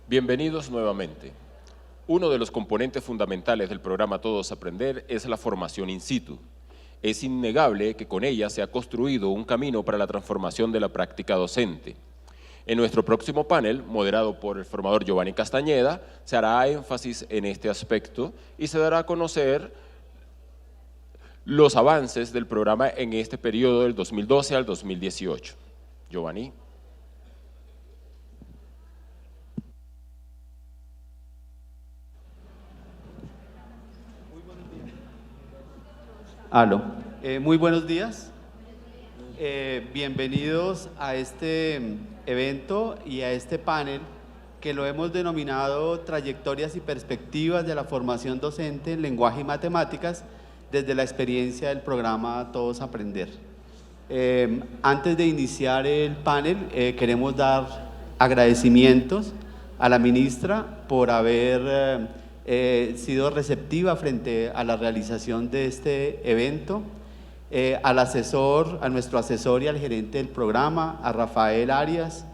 Bienvenidos nuevamente. Uno de los componentes fundamentales del programa Todos Aprender es la formación in situ. Es innegable que con ella se ha construido un camino para la transformación de la práctica docente. En nuestro próximo panel, moderado por el formador Giovanni Castañeda, se hará énfasis en este aspecto y se dará a conocer los avances del programa en este periodo del 2012 al 2018. Giovanni. Aló. Muy buenos días. Bienvenidos a este evento y a este panel que lo hemos denominado Trayectorias y Perspectivas de la Formación Docente en Lenguaje y Matemáticas desde la experiencia del programa Todos Aprender. Antes de iniciar el panel, queremos dar agradecimientos a la ministra por haber sido receptiva frente a la realización de este evento, a nuestro asesor y al gerente del programa, a Rafael Arias,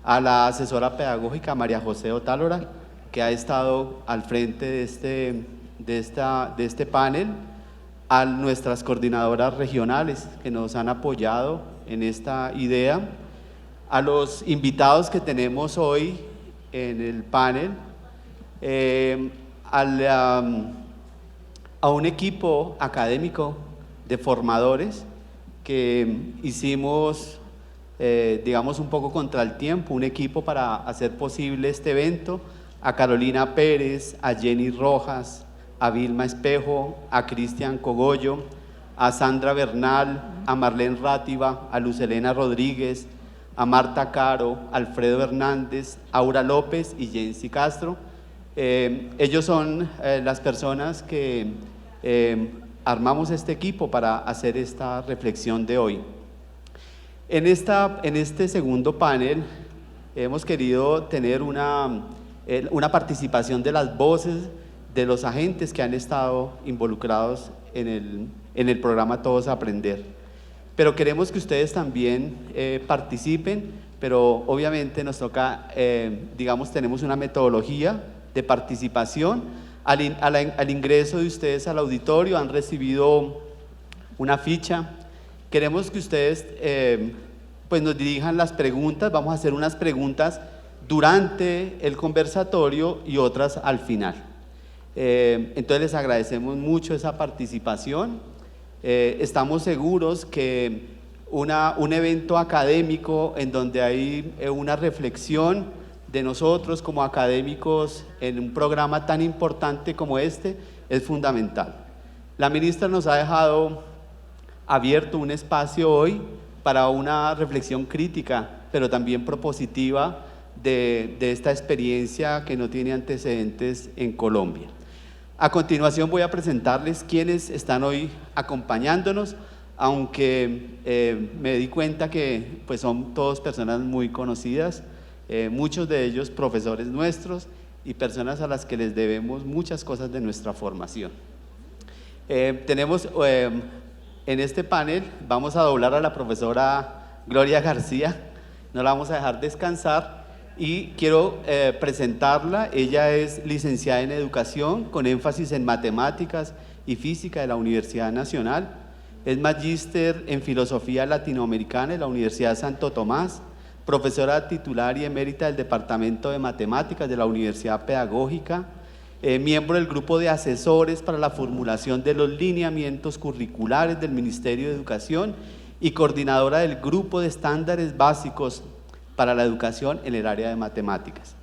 a la asesora pedagógica María José Otálora, que ha estado al frente de este panel, a nuestras coordinadoras regionales que nos han apoyado en esta idea, a los invitados que tenemos hoy en el panel, a un equipo académico de formadores que hicimos, digamos, un poco contra el tiempo, un equipo para hacer posible este evento, a Carolina Pérez, a Jenny Rojas, a Vilma Espejo, a Cristian Cogollo, a Sandra Bernal, a Marlene Rátiva, a Lucelena Rodríguez, a Marta Caro, Alfredo Hernández, Aura López y Jensi Castro. Ellos son las personas que armamos este equipo para hacer esta reflexión de hoy. En este segundo panel hemos querido tener una participación de las voces de los agentes que han estado involucrados en el programa Todos Aprender. Pero queremos que ustedes también participen, pero obviamente nos toca, digamos, tenemos una metodología de participación. Al ingreso de ustedes al auditorio han recibido una ficha. Queremos que ustedes pues nos dirijan las preguntas. Vamos a hacer unas preguntas durante el conversatorio y otras al final. Entonces les agradecemos mucho esa participación. Estamos seguros que un evento académico en donde hay una reflexión de nosotros como académicos en un programa tan importante como este es fundamental. La ministra nos ha dejado abierto un espacio hoy para una reflexión crítica, pero también propositiva de esta experiencia que no tiene antecedentes en Colombia. A continuación voy a presentarles quienes están hoy acompañándonos, aunque me di cuenta que pues son todas personas muy conocidas, muchos de ellos profesores nuestros y personas a las que les debemos muchas cosas de nuestra formación. Tenemos en este panel, vamos a doblar a la profesora Gloria García, no la vamos a dejar descansar y quiero presentarla. Ella es licenciada en Educación con énfasis en Matemáticas y Física de la Universidad Nacional, es magíster en Filosofía Latinoamericana de la Universidad Santo Tomás, profesora titular y emérita del Departamento de Matemáticas de la Universidad Pedagógica, miembro del grupo de asesores para la formulación de los lineamientos curriculares del Ministerio de Educación y coordinadora del grupo de estándares básicos para la educación en el área de matemáticas.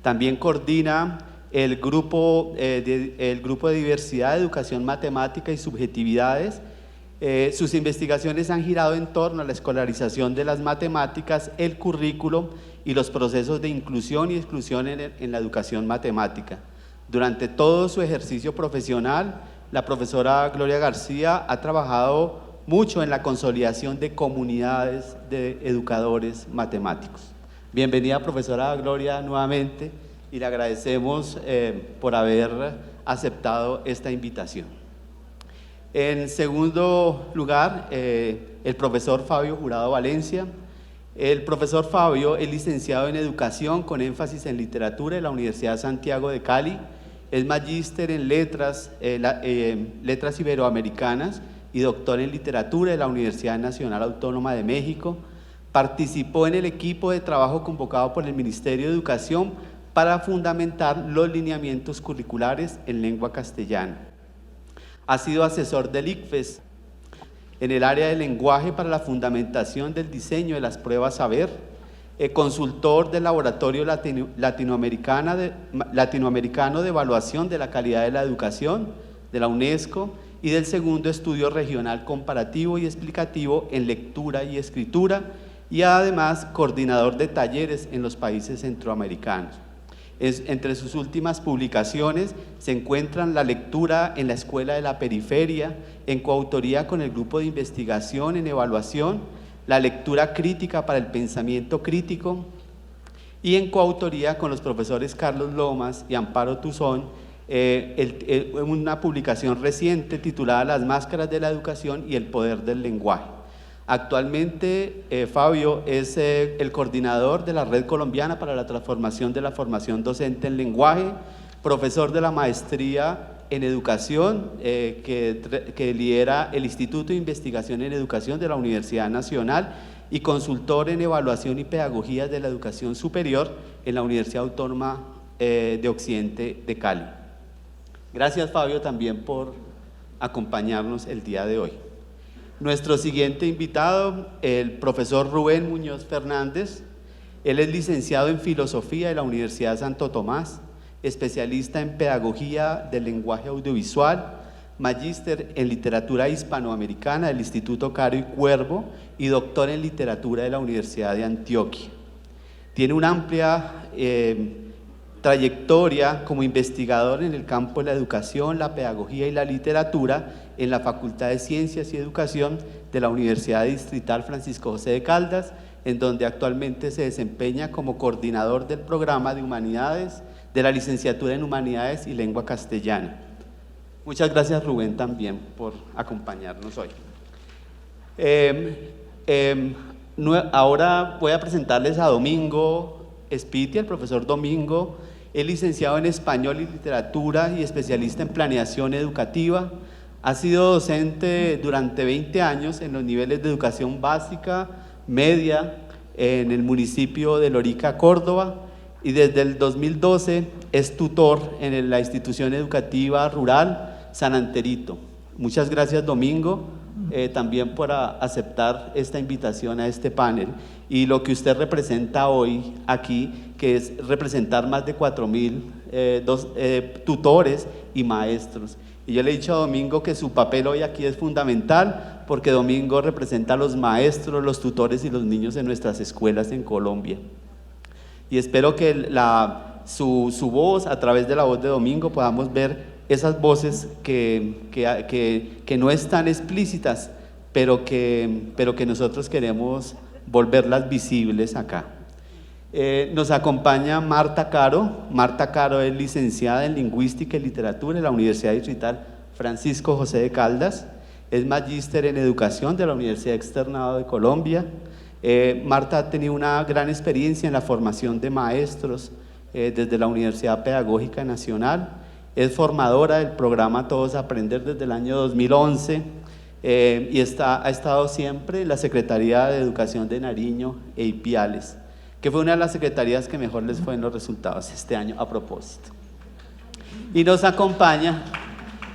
También coordina el grupo de diversidad, educación matemática y subjetividades. Sus investigaciones han girado en torno a la escolarización de las matemáticas, el currículo y los procesos de inclusión y exclusión en la educación matemática. Durante todo su ejercicio profesional, la profesora Gloria García ha trabajado mucho en la consolidación de comunidades de educadores matemáticos. Bienvenida, profesora Gloria, nuevamente, y le agradecemos por haber aceptado esta invitación. En segundo lugar, el profesor Fabio Jurado Valencia. El profesor Fabio es licenciado en Educación con énfasis en Literatura de la Universidad de Santiago de Cali, es magíster en Letras Iberoamericanas y doctor en Literatura de la Universidad Nacional Autónoma de México. Participó en el equipo de trabajo convocado por el Ministerio de Educación para fundamentar los lineamientos curriculares en lengua castellana. Ha sido asesor del ICFES en el área de lenguaje para la fundamentación del diseño de las pruebas saber, consultor del Laboratorio Latinoamericano de Evaluación de la Calidad de la Educación de la UNESCO y del segundo estudio regional comparativo y explicativo en lectura y escritura, y además coordinador de talleres en los países centroamericanos. Entre sus últimas publicaciones se encuentran La lectura en la escuela de la periferia, en coautoría con el Grupo de Investigación en Evaluación, La lectura crítica para el pensamiento crítico, y en coautoría con los profesores Carlos Lomas y Amparo Tuzón, una publicación reciente titulada Las máscaras de la educación y el poder del lenguaje. Actualmente, Fabio es el coordinador de la Red Colombiana para la Transformación de la Formación Docente en Lenguaje, profesor de la Maestría en Educación que lidera el Instituto de Investigación en Educación de la Universidad Nacional y consultor en Evaluación y Pedagogía de la Educación Superior en la Universidad Autónoma de Occidente de Cali. Gracias, Fabio, también por acompañarnos el día de hoy. Nuestro siguiente invitado, el profesor Rubén Muñoz Fernández. Él es licenciado en Filosofía de la Universidad de Santo Tomás, especialista en Pedagogía del Lenguaje Audiovisual, magíster en Literatura Hispanoamericana del Instituto Caro y Cuervo y doctor en Literatura de la Universidad de Antioquia. Tiene una amplia trayectoria como investigador en el campo de la educación, la pedagogía y la literatura en la Facultad de Ciencias y Educación de la Universidad Distrital Francisco José de Caldas, en donde actualmente se desempeña como coordinador del programa de Humanidades, de la licenciatura en Humanidades y Lengua Castellana. Muchas gracias, Rubén, también por acompañarnos hoy. Ahora voy a presentarles a Domingo Spitia. El profesor Domingo es licenciado en Español y Literatura y especialista en Planeación Educativa. Ha sido docente durante 20 años en los niveles de educación básica, media, en el municipio de Lorica, Córdoba, y desde el 2012 es tutor en la institución educativa rural San Anterito. Muchas gracias, Domingo, también por aceptar esta invitación a este panel y lo que usted representa hoy aquí, que es representar más de 4.000 tutores y maestros. Y yo le he dicho a Domingo que su papel hoy aquí es fundamental porque Domingo representa a los maestros, los tutores y los niños en nuestras escuelas en Colombia. Y espero que su voz, a través de la voz de Domingo, podamos ver esas voces que no están explícitas, pero que nosotros queremos volverlas visibles acá. Nos acompaña Marta Caro. Marta Caro es licenciada en Lingüística y Literatura en la Universidad Distrital Francisco José de Caldas, es magíster en Educación de la Universidad Externado de Colombia. Marta ha tenido una gran experiencia en la formación de maestros desde la Universidad Pedagógica Nacional, es formadora del programa Todos Aprender desde el año 2011 y ha estado siempre en la Secretaría de Educación de Nariño e Ipiales, que fue una de las secretarías que mejor les fue en los resultados este año a propósito. Y nos acompaña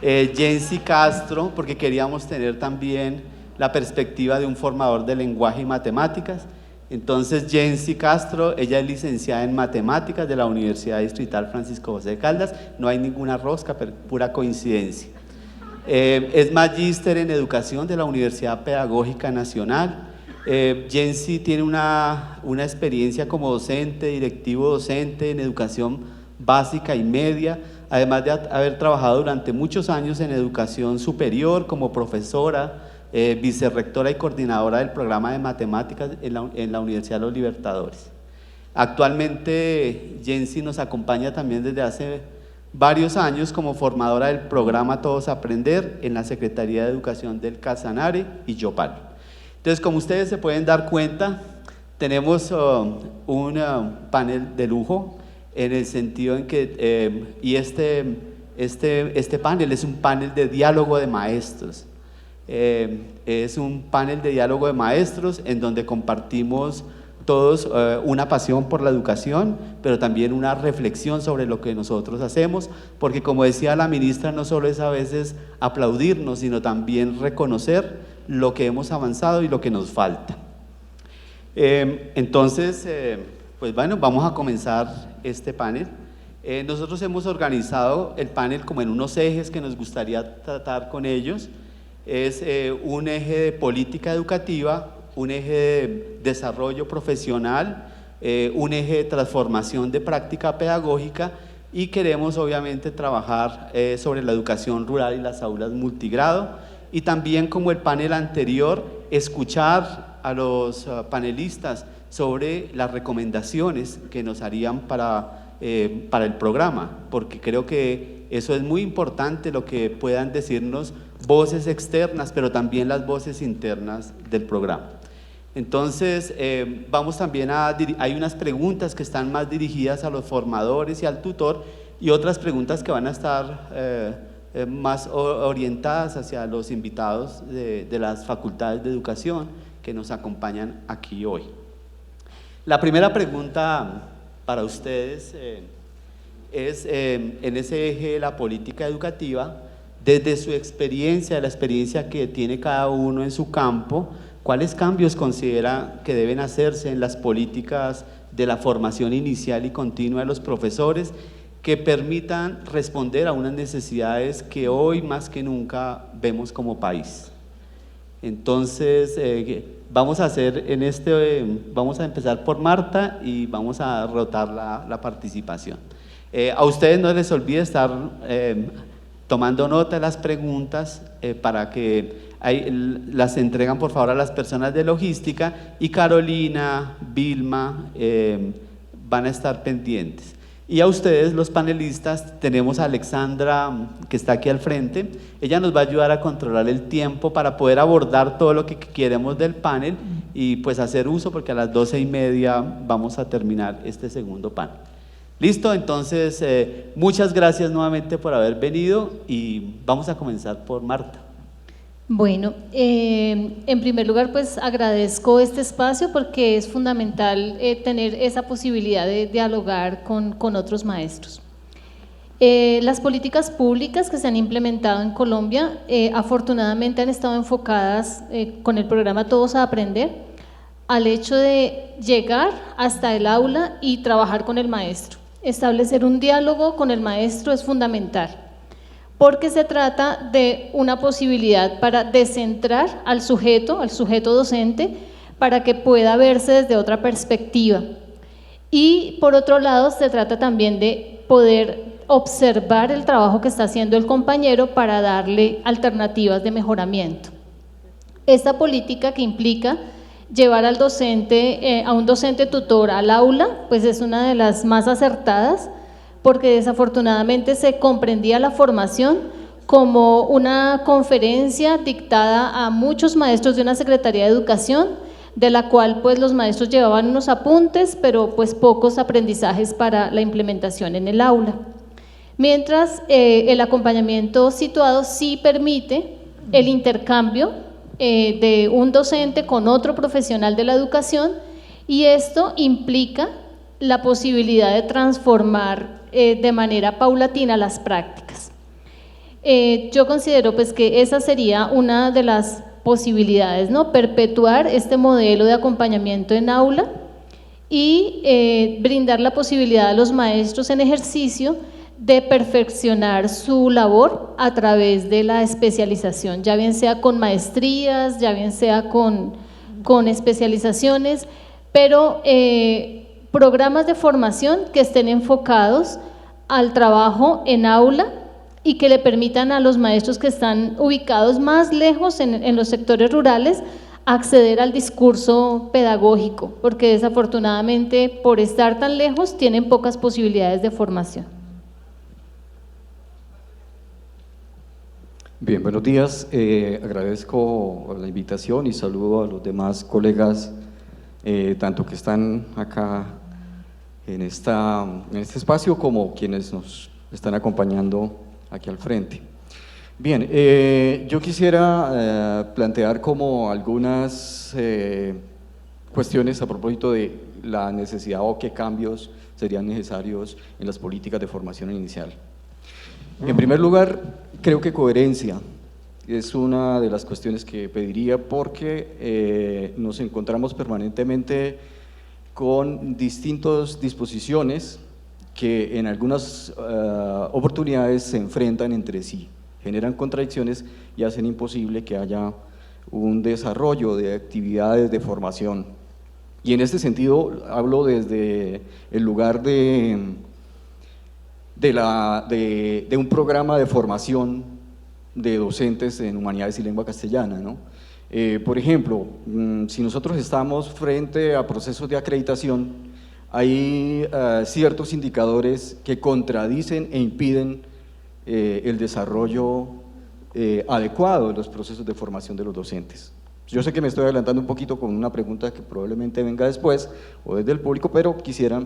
Jensi Castro, porque queríamos tener también la perspectiva de un formador de lenguaje y matemáticas. Entonces, Jensi Castro, ella es licenciada en Matemáticas de la Universidad Distrital Francisco José de Caldas, no hay ninguna rosca, pero pura coincidencia. Es magíster en Educación de la Universidad Pedagógica Nacional. Jensi tiene una experiencia como docente, directivo docente en educación básica y media, además de haber trabajado durante muchos años en educación superior como profesora, vicerrectora y coordinadora del programa de matemáticas en la Universidad de los Libertadores. Actualmente Jensi nos acompaña también desde hace varios años como formadora del programa Todos Aprender en la Secretaría de Educación del Casanare y Yopal. Entonces, como ustedes se pueden dar cuenta, tenemos un panel de lujo en el sentido en que, este panel es un panel de diálogo de maestros. Es un panel de diálogo de maestros en donde compartimos todos una pasión por la educación, pero también una reflexión sobre lo que nosotros hacemos, porque como decía la ministra, no solo es a veces aplaudirnos, sino también reconocer lo que hemos avanzado y lo que nos falta. Entonces, pues bueno, vamos a comenzar este panel. Nosotros hemos organizado el panel como en unos ejes que nos gustaría tratar con ellos. Es un eje de política educativa, un eje de desarrollo profesional, un eje de transformación de práctica pedagógica, y queremos obviamente trabajar sobre la educación rural y las aulas multigrado, y también, como el panel anterior, escuchar a los panelistas sobre las recomendaciones que nos harían para el programa, porque creo que eso es muy importante, lo que puedan decirnos voces externas, pero también las voces internas del programa. Entonces, vamos también hay unas preguntas que están más dirigidas a los formadores y al tutor, y otras preguntas que van a estar más orientadas hacia los invitados de las facultades de educación que nos acompañan aquí hoy. La primera pregunta para ustedes es, en ese eje de la política educativa, desde su experiencia, la experiencia que tiene cada uno en su campo, ¿cuáles cambios considera que deben hacerse en las políticas de la formación inicial y continua de los profesores que permitan responder a unas necesidades que hoy más que nunca vemos como país? Entonces, vamos a empezar por Marta y vamos a rotar la participación. A ustedes no les olvide estar tomando nota de las preguntas para que las entregan por favor a las personas de logística, y Carolina, Vilma van a estar pendientes. Y a ustedes, los panelistas, tenemos a Alexandra, que está aquí al frente. Ella nos va a ayudar a controlar el tiempo para poder abordar todo lo que queremos del panel y pues hacer uso, porque a las 12:30 vamos a terminar este segundo panel. ¿Listo? Entonces, muchas gracias nuevamente por haber venido y vamos a comenzar por Marta. Bueno, en primer lugar pues agradezco este espacio porque es fundamental tener esa posibilidad de dialogar con otros maestros. Las políticas públicas que se han implementado en Colombia afortunadamente han estado enfocadas con el programa Todos a Aprender al hecho de llegar hasta el aula y trabajar con el maestro. Establecer un diálogo con el maestro es fundamental, porque se trata de una posibilidad para descentrar al sujeto docente, para que pueda verse desde otra perspectiva. Y por otro lado, se trata también de poder observar el trabajo que está haciendo el compañero para darle alternativas de mejoramiento. Esta política que implica llevar al docente, a un docente tutor al aula, pues es una de las más acertadas, porque desafortunadamente se comprendía la formación como una conferencia dictada a muchos maestros de una Secretaría de Educación, de la cual pues los maestros llevaban unos apuntes, pero pues pocos aprendizajes para la implementación en el aula. Mientras el acompañamiento situado sí permite el intercambio de un docente con otro profesional de la educación, y esto implica la posibilidad de transformar de manera paulatina las prácticas. Yo considero pues que esa sería una de las posibilidades, ¿no? Perpetuar este modelo de acompañamiento en aula y brindar la posibilidad a los maestros en ejercicio de perfeccionar su labor a través de la especialización, ya bien sea con maestrías, ya bien sea con especializaciones, pero programas de formación que estén enfocados al trabajo en aula y que le permitan a los maestros que están ubicados más lejos en los sectores rurales acceder al discurso pedagógico, porque desafortunadamente por estar tan lejos tienen pocas posibilidades de formación. Bien, buenos días. Agradezco la invitación y saludo a los demás colegas, tanto que están acá en este espacio como quienes nos están acompañando aquí al frente. Bien, yo quisiera plantear como algunas cuestiones a propósito de la necesidad o qué cambios serían necesarios en las políticas de formación inicial. En primer lugar, creo que coherencia es una de las cuestiones que pediría porque nos encontramos permanentemente con distintas disposiciones que en algunas oportunidades se enfrentan entre sí, generan contradicciones y hacen imposible que haya un desarrollo de actividades de formación. Y en este sentido hablo desde el lugar de un programa de formación de docentes en humanidades y lengua castellana, ¿no? Por ejemplo, si nosotros estamos frente a procesos de acreditación, hay ciertos indicadores que contradicen e impiden el desarrollo adecuado de los procesos de formación de los docentes. Yo sé que me estoy adelantando un poquito con una pregunta que probablemente venga después o desde el público, pero quisiera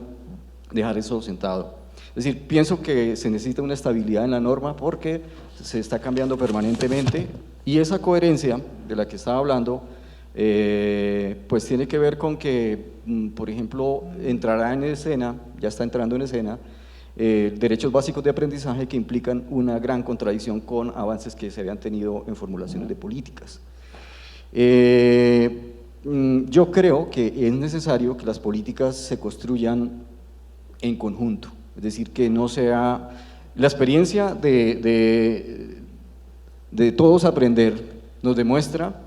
dejar eso sentado. Es decir, pienso que se necesita una estabilidad en la norma porque se está cambiando permanentemente y esa coherencia de la que estaba hablando pues tiene que ver con que, por ejemplo, entrará en escena, ya está entrando en escena, derechos básicos de aprendizaje que implican una gran contradicción con avances que se habían tenido en formulaciones de políticas. Yo creo que es necesario que las políticas se construyan en conjunto, es decir, que no sea la experiencia de todos aprender, nos demuestra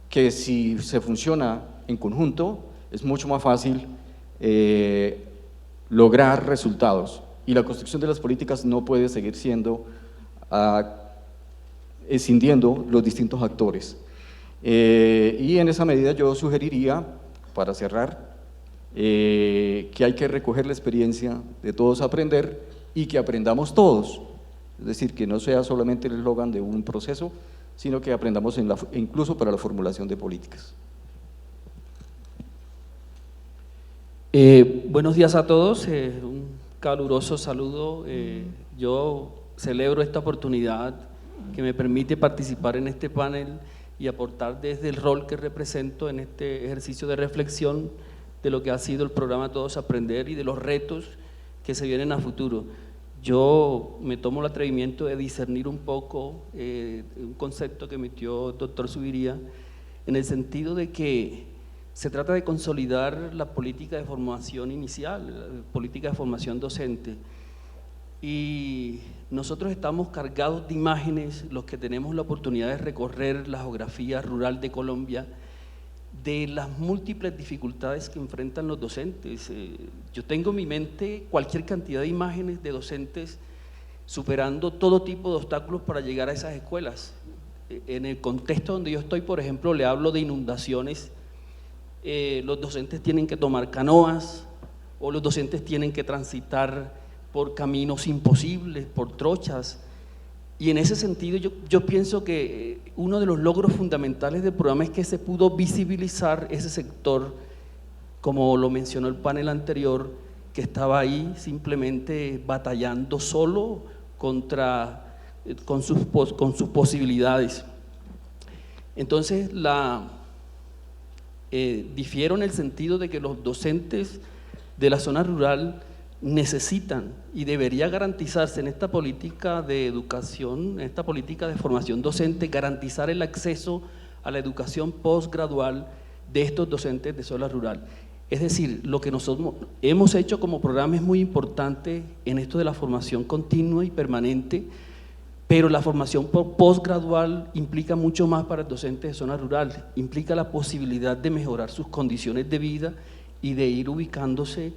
que si se funciona en conjunto es mucho más fácil lograr resultados y la construcción de las políticas no puede seguir siendo escindiendo los distintos actores. Y en esa medida yo sugeriría, para cerrar, que hay que recoger la experiencia de todos aprender y que aprendamos todos, es decir, que no sea solamente el eslogan de un proceso, sino que aprendamos incluso para la formulación de políticas. Buenos días a todos, un caluroso saludo. Yo celebro esta oportunidad que me permite participar en este panel y aportar desde el rol que represento en este ejercicio de reflexión de lo que ha sido el programa Todos Aprender y de los retos que se vienen a futuro. Yo me tomo el atrevimiento de discernir un poco un concepto que emitió el doctor Zuviría, en el sentido de que se trata de consolidar la política de formación inicial, la política de formación docente. Y nosotros estamos cargados de imágenes, los que tenemos la oportunidad de recorrer la geografía rural de Colombia, de las múltiples dificultades que enfrentan los docentes. Yo tengo en mi mente cualquier cantidad de imágenes de docentes superando todo tipo de obstáculos para llegar a esas escuelas. En el contexto donde yo estoy, por ejemplo, le hablo de inundaciones, los docentes tienen que tomar canoas o los docentes tienen que transitar por caminos imposibles, por trochas. Y en ese sentido yo pienso que uno de los logros fundamentales del programa es que se pudo visibilizar ese sector, como lo mencionó el panel anterior, que estaba ahí simplemente batallando solo con sus posibilidades. Entonces difiero en el sentido de que los docentes de la zona rural necesitan y debería garantizarse en esta política de educación, en esta política de formación docente, garantizar el acceso a la educación postgradual de estos docentes de zona rural. Es decir, lo que nosotros hemos hecho como programa es muy importante en esto de la formación continua y permanente, pero la formación postgradual implica mucho más para el docente de zona rural, implica la posibilidad de mejorar sus condiciones de vida y de ir ubicándose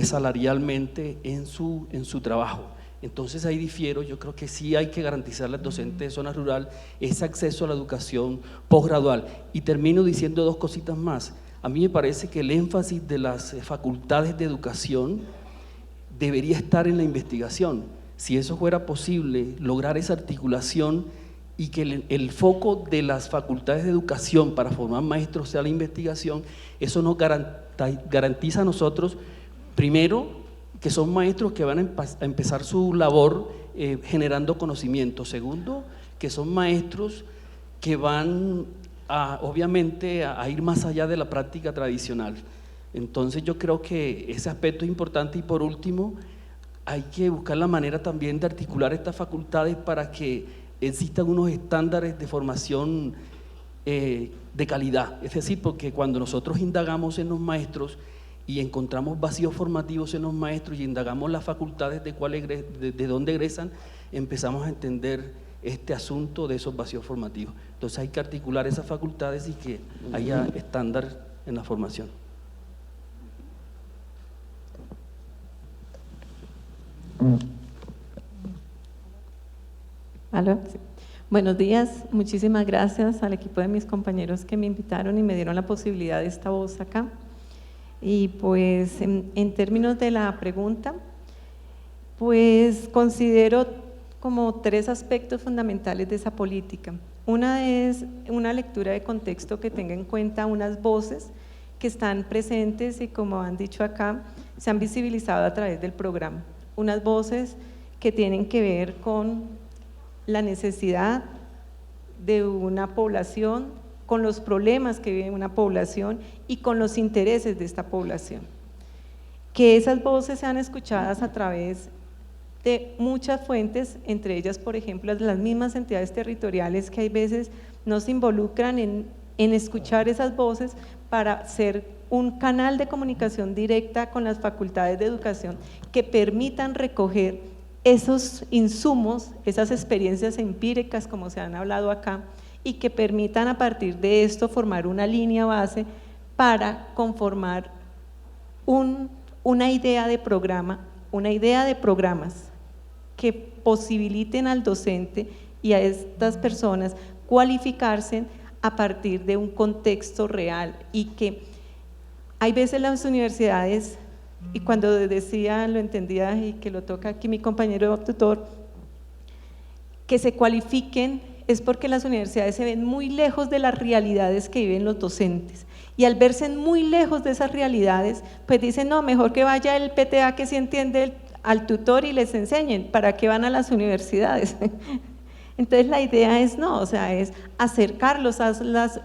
salarialmente en su trabajo. Entonces ahí difiero, yo creo que sí hay que garantizarle al docente de zona rural ese acceso a la educación posgradual. Y termino diciendo dos cositas más. A mí me parece que el énfasis de las facultades de educación debería estar en la investigación. Si eso fuera posible, lograr esa articulación y que el foco de las facultades de educación para formar maestros sea la investigación, eso nos garantiza a nosotros, primero, que son maestros que van a empezar su labor generando conocimiento. Segundo, que son maestros que van obviamente a ir más allá de la práctica tradicional. Entonces yo creo que ese aspecto es importante. Y por último, hay que buscar la manera también de articular estas facultades para que existan unos estándares de formación de calidad. Es decir, porque cuando nosotros indagamos en los maestros y encontramos vacíos formativos en los maestros y indagamos las facultades de dónde egresan, empezamos a entender este asunto de esos vacíos formativos. Entonces hay que articular esas facultades y que haya estándar en la formación. ¿Aló? Sí. Buenos días, muchísimas gracias al equipo de mis compañeros que me invitaron y me dieron la posibilidad de esta voz acá. Y pues en términos de la pregunta, pues considero como tres aspectos fundamentales de esa política. Una es una lectura de contexto que tenga en cuenta unas voces que están presentes y, como han dicho acá, se han visibilizado a través del programa. Unas voces que tienen que ver con la necesidad de una población, con los problemas que vive una población y con los intereses de esta población. Que esas voces sean escuchadas a través de muchas fuentes, entre ellas, por ejemplo, las mismas entidades territoriales que hay veces no se involucran en escuchar esas voces para ser un canal de comunicación directa con las facultades de educación que permitan recoger esos insumos, esas experiencias empíricas como se han hablado acá, y que permitan a partir de esto formar una línea base para conformar una idea de programa, una idea de programas que posibiliten al docente y a estas personas cualificarse a partir de un contexto real. Y que hay veces las universidades, y cuando decía, lo entendía y que lo toca aquí mi compañero tutor, que se cualifiquen es porque las universidades se ven muy lejos de las realidades que viven los docentes, y al verse muy lejos de esas realidades, pues dicen, no, mejor que vaya el PTA que sí entiende al tutor y les enseñen. ¿Para qué van a las universidades? Entonces la idea es no, o sea, es acercarlos,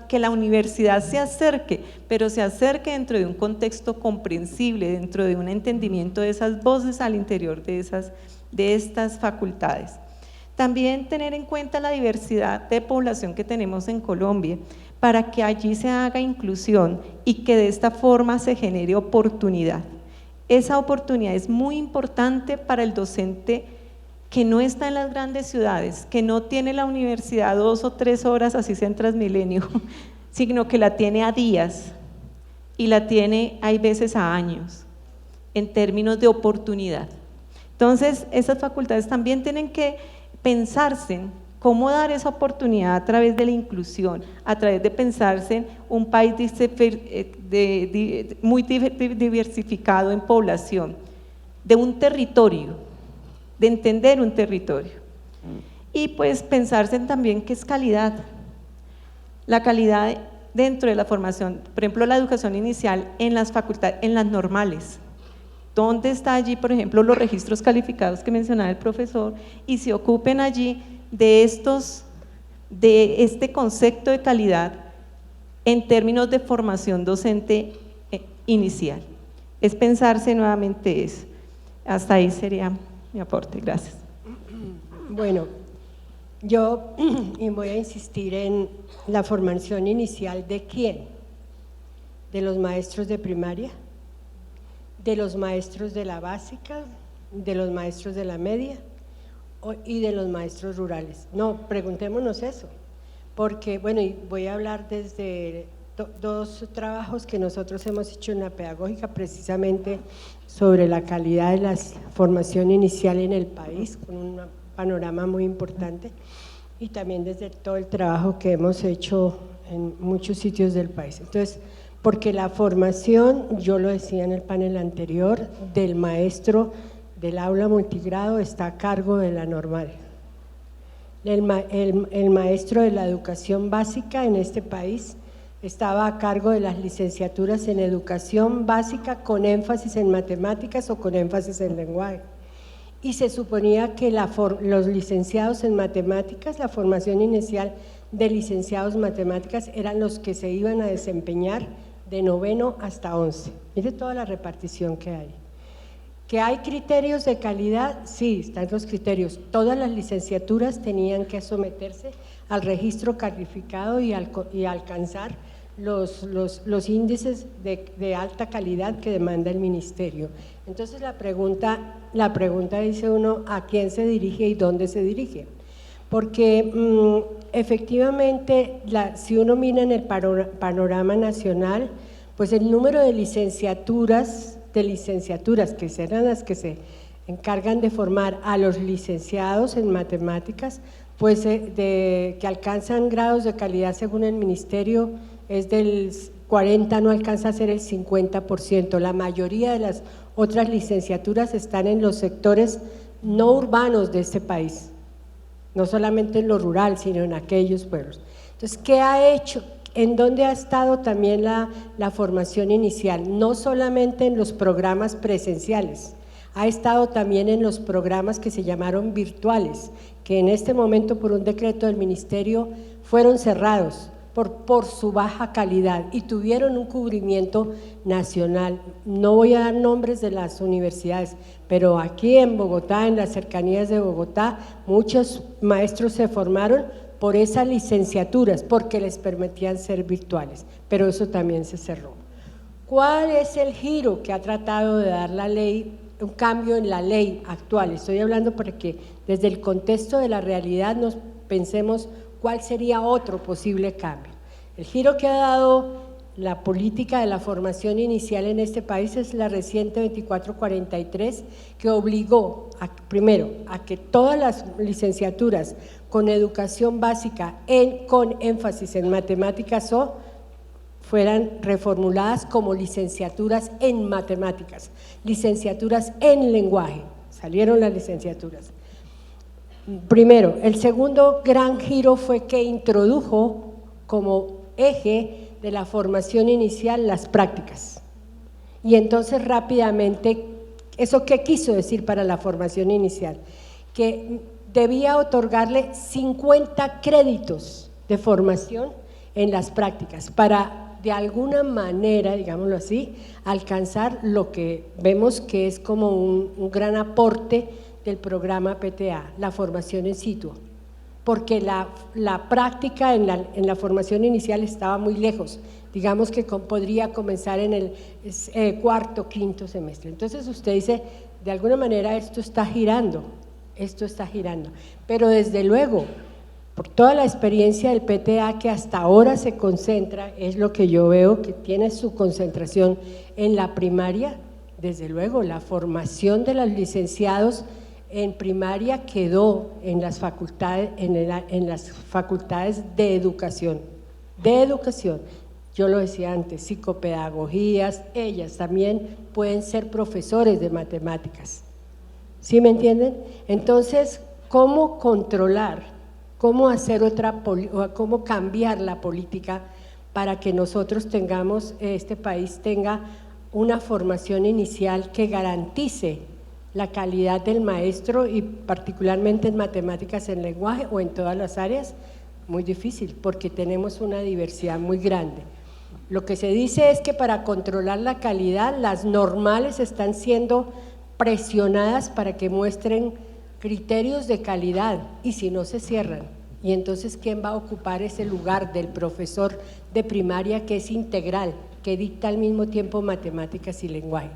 que la universidad se acerque, pero se acerque dentro de un contexto comprensible, dentro de un entendimiento de esas voces al interior de estas facultades. También tener en cuenta la diversidad de población que tenemos en Colombia, para que allí se haga inclusión y que de esta forma se genere oportunidad. Esa oportunidad es muy importante para el docente que no está en las grandes ciudades, que no tiene la universidad 2 o 3 horas, así sea en Transmilenio, sino que la tiene a días y la tiene, hay veces, a años, en términos de oportunidad. Entonces, esas facultades también tienen que pensarse en cómo dar esa oportunidad a través de la inclusión, a través de pensarse en un país muy diversificado en población, de un territorio, de entender un territorio. Y pues pensarse en también qué es calidad, la calidad dentro de la formación, por ejemplo, la educación inicial en las facultades, en las normales. ¿Dónde está allí, por ejemplo, los registros calificados que mencionaba el profesor? Y se ocupen allí de este concepto de calidad en términos de formación docente inicial. Es pensarse nuevamente eso. Hasta ahí sería mi aporte. Gracias. Bueno, yo voy a insistir en la formación inicial. ¿De quién? ¿De los maestros de primaria? ¿De los maestros de la básica? ¿De los maestros de la media? ¿Y de los maestros rurales? No, preguntémonos eso, porque bueno, y voy a hablar desde dos trabajos que nosotros hemos hecho en la pedagógica precisamente sobre la calidad de la formación inicial en el país, con un panorama muy importante, y también desde todo el trabajo que hemos hecho en muchos sitios del país. Entonces, porque la formación, yo lo decía en el panel anterior, del maestro del aula multigrado está a cargo de la normal. El maestro de la educación básica en este país estaba a cargo de las licenciaturas en educación básica con énfasis en matemáticas o con énfasis en lenguaje. Y se suponía que los licenciados en matemáticas, la formación inicial de licenciados en matemáticas eran los que se iban a desempeñar de 9º hasta 11. Mire toda la repartición que hay. ¿Que hay criterios de calidad? Sí, están los criterios. Todas las licenciaturas tenían que someterse al registro calificado y alcanzar los índices de alta calidad que demanda el ministerio. Entonces la pregunta dice uno, ¿a quién se dirige y dónde se dirige? Porque efectivamente, si uno mira en el panorama nacional, pues el número de licenciaturas que serán las que se encargan de formar a los licenciados en matemáticas, pues que alcanzan grados de calidad según el ministerio es del 40%, no alcanza a ser el 50%. La mayoría de las otras licenciaturas están en los sectores no urbanos de este país, no solamente en lo rural, sino en aquellos pueblos. Entonces, ¿qué ha hecho? ¿En dónde ha estado también la formación inicial? No solamente en los programas presenciales, ha estado también en los programas que se llamaron virtuales, que en este momento por un decreto del ministerio fueron cerrados por su baja calidad y tuvieron un cubrimiento nacional. No voy a dar nombres de las universidades, pero aquí en Bogotá, en las cercanías de Bogotá, muchos maestros se formaron por esas licenciaturas, porque les permitían ser virtuales, pero eso también se cerró. ¿Cuál es el giro que ha tratado de dar la ley, un cambio en la ley actual? Estoy hablando para que desde el contexto de la realidad nos pensemos cuál sería otro posible cambio. El giro que ha dado la política de la formación inicial en este país es la reciente 2443, que obligó primero a que todas las licenciaturas con educación básica con énfasis en matemáticas fueran reformuladas como licenciaturas en matemáticas, licenciaturas en lenguaje, salieron las licenciaturas. Primero, el segundo gran giro fue que introdujo como eje de la formación inicial las prácticas. Y entonces rápidamente, ¿eso qué quiso decir para la formación inicial? Que debía otorgarle 50 créditos de formación en las prácticas para de alguna manera, digámoslo así, alcanzar lo que vemos que es como un gran aporte del programa PTA, la formación in situ, porque la práctica en la formación inicial estaba muy lejos, digamos que podría comenzar en el cuarto, quinto semestre. Entonces usted dice, de alguna manera esto está girando, pero desde luego, por toda la experiencia del PTA que hasta ahora se concentra, es lo que yo veo que tiene su concentración en la primaria, desde luego la formación de los licenciados en primaria quedó en las facultades, en las facultades de educación, yo lo decía antes, psicopedagogías, ellas también pueden ser profesores de matemáticas, ¿sí me entienden? Entonces, ¿cómo controlar, cómo hacer cómo cambiar la política para que nosotros tengamos, este país tenga una formación inicial que garantice la calidad del maestro y particularmente en matemáticas, en lenguaje o en todas las áreas? Muy difícil porque tenemos una diversidad muy grande. Lo que se dice es que para controlar la calidad las normales están siendo presionadas para que muestren criterios de calidad y si no se cierran. Y entonces, ¿quién va a ocupar ese lugar del profesor de primaria que es integral, que dicta al mismo tiempo matemáticas y lenguaje?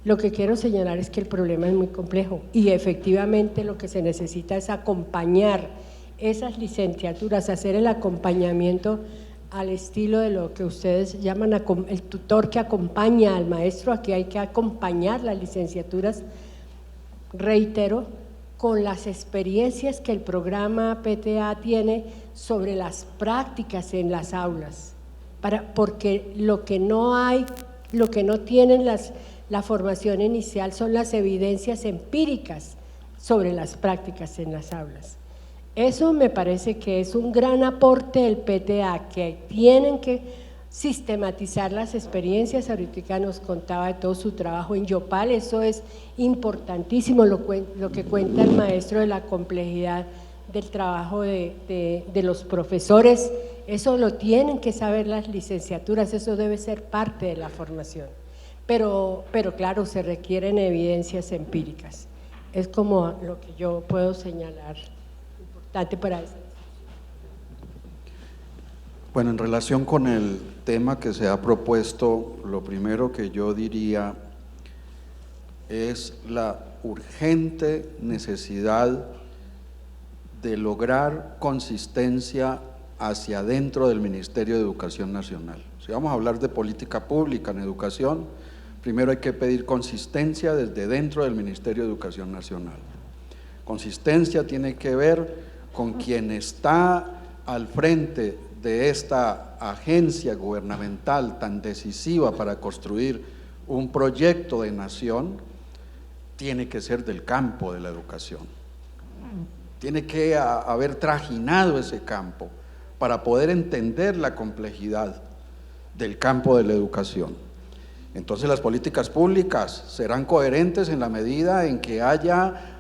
Lo que quiero señalar es que el problema es muy complejo y efectivamente lo que se necesita es acompañar esas licenciaturas, hacer el acompañamiento al estilo de lo que ustedes llaman el tutor que acompaña al maestro. Aquí hay que acompañar las licenciaturas, reitero, con las experiencias que el programa PTA tiene sobre las prácticas en las aulas, porque lo que no tienen la formación inicial son las evidencias empíricas sobre las prácticas en las aulas. Eso me parece que es un gran aporte del PTA, que tienen que sistematizar las experiencias. Ahorita nos contaba de todo su trabajo en Yopal, eso es importantísimo, lo que cuenta el maestro de la complejidad del trabajo de los profesores. Eso lo tienen que saber las licenciaturas, eso debe ser parte de la formación. Pero claro, se requieren evidencias empíricas. Es como lo que yo puedo señalar importante para eso. Bueno, en relación con el tema que se ha propuesto, lo primero que yo diría es la urgente necesidad de lograr consistencia hacia adentro del Ministerio de Educación Nacional. Si vamos a hablar de política pública en educación, primero hay que pedir consistencia desde dentro del Ministerio de Educación Nacional. Consistencia tiene que ver con quien está al frente de esta agencia gubernamental tan decisiva para construir un proyecto de nación, tiene que ser del campo de la educación. Tiene que haber trajinado ese campo para poder entender la complejidad del campo de la educación. Entonces las políticas públicas serán coherentes en la medida en que haya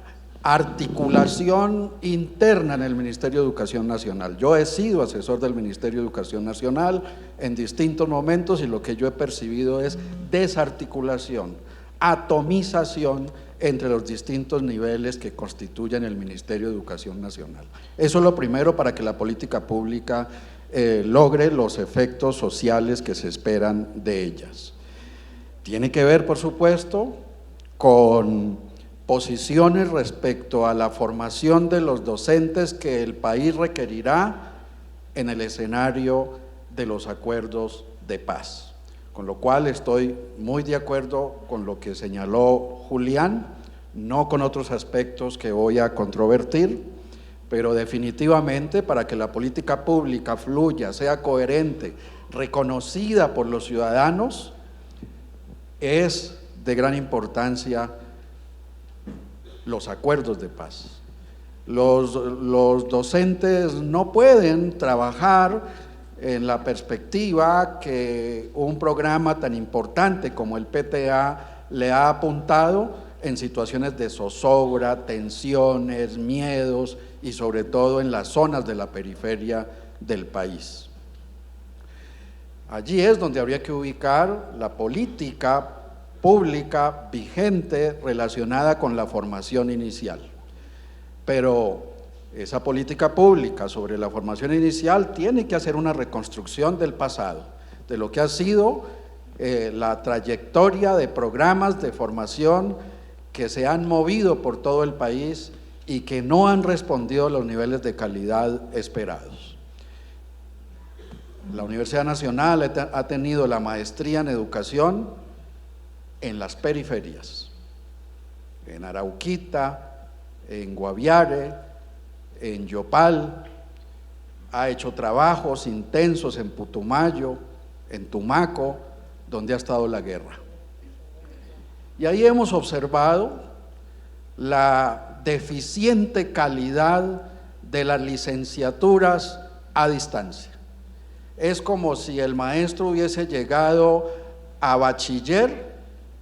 articulación interna en el Ministerio de Educación Nacional. Yo he sido asesor del Ministerio de Educación Nacional en distintos momentos y lo que yo he percibido es desarticulación, atomización entre los distintos niveles que constituyen el Ministerio de Educación Nacional. Eso es lo primero para que la política pública logre los efectos sociales que se esperan de ellas. Tiene que ver, por supuesto, con posiciones respecto a la formación de los docentes que el país requerirá en el escenario de los acuerdos de paz. Con lo cual estoy muy de acuerdo con lo que señaló Julián, no con otros aspectos que voy a controvertir, pero definitivamente para que la política pública fluya, sea coherente, reconocida por los ciudadanos, es de gran importancia los acuerdos de paz. Los docentes no pueden trabajar en la perspectiva que un programa tan importante como el PTA le ha apuntado en situaciones de zozobra, tensiones, miedos y sobre todo en las zonas de la periferia del país. Allí es donde habría que ubicar la política pública vigente relacionada con la formación inicial. Pero esa política pública sobre la formación inicial tiene que hacer una reconstrucción del pasado, de lo que ha sido la trayectoria de programas de formación que se han movido por todo el país y que no han respondido a los niveles de calidad esperados. La Universidad Nacional ha tenido la maestría en educación en las periferias, en Arauquita, en Guaviare, en Yopal, ha hecho trabajos intensos en Putumayo, en Tumaco, donde ha estado la guerra. Y ahí hemos observado la deficiente calidad de las licenciaturas a distancia. Es como si el maestro hubiese llegado a bachiller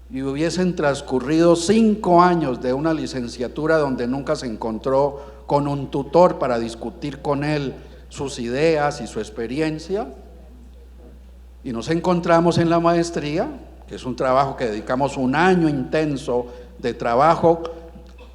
y hubiesen transcurrido 5 años de una licenciatura donde nunca se encontró con un tutor para discutir con él sus ideas y su experiencia, y nos encontramos en la maestría, que es un trabajo que dedicamos un año intenso de trabajo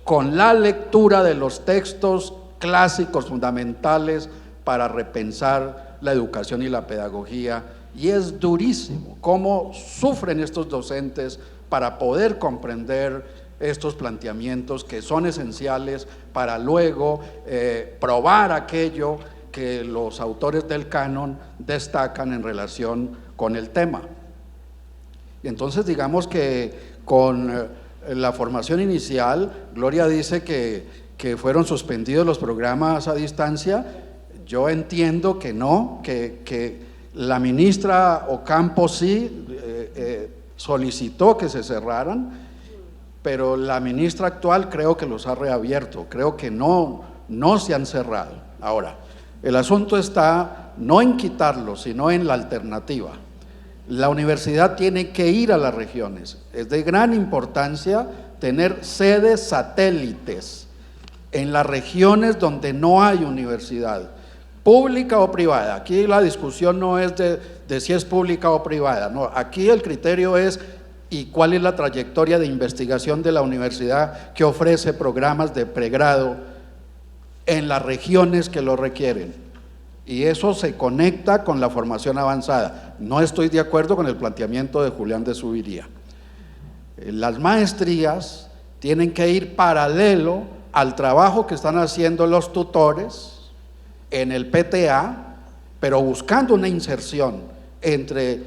con la lectura de los textos clásicos fundamentales para repensar la educación y la pedagogía, y es durísimo cómo sufren estos docentes para poder comprender estos planteamientos que son esenciales para luego probar aquello que los autores del canon destacan en relación con el tema. Y entonces digamos que con la formación inicial, Gloria dice que fueron suspendidos los programas a distancia. Yo entiendo que no, que la ministra Ocampo sí solicitó que se cerraran, pero la ministra actual creo que los ha reabierto, creo que no se han cerrado. Ahora, el asunto está no en quitarlos, sino en la alternativa. La universidad tiene que ir a las regiones. Es de gran importancia tener sedes satélites en las regiones donde no hay universidad, pública o privada. Aquí la discusión no es de si es pública o privada, no, aquí el criterio es y cuál es la trayectoria de investigación de la universidad que ofrece programas de pregrado en las regiones que lo requieren. Y eso se conecta con la formación avanzada. No estoy de acuerdo con el planteamiento de Julián de Zuviría. Las maestrías tienen que ir paralelo al trabajo que están haciendo los tutores en el PTA, pero buscando una inserción entre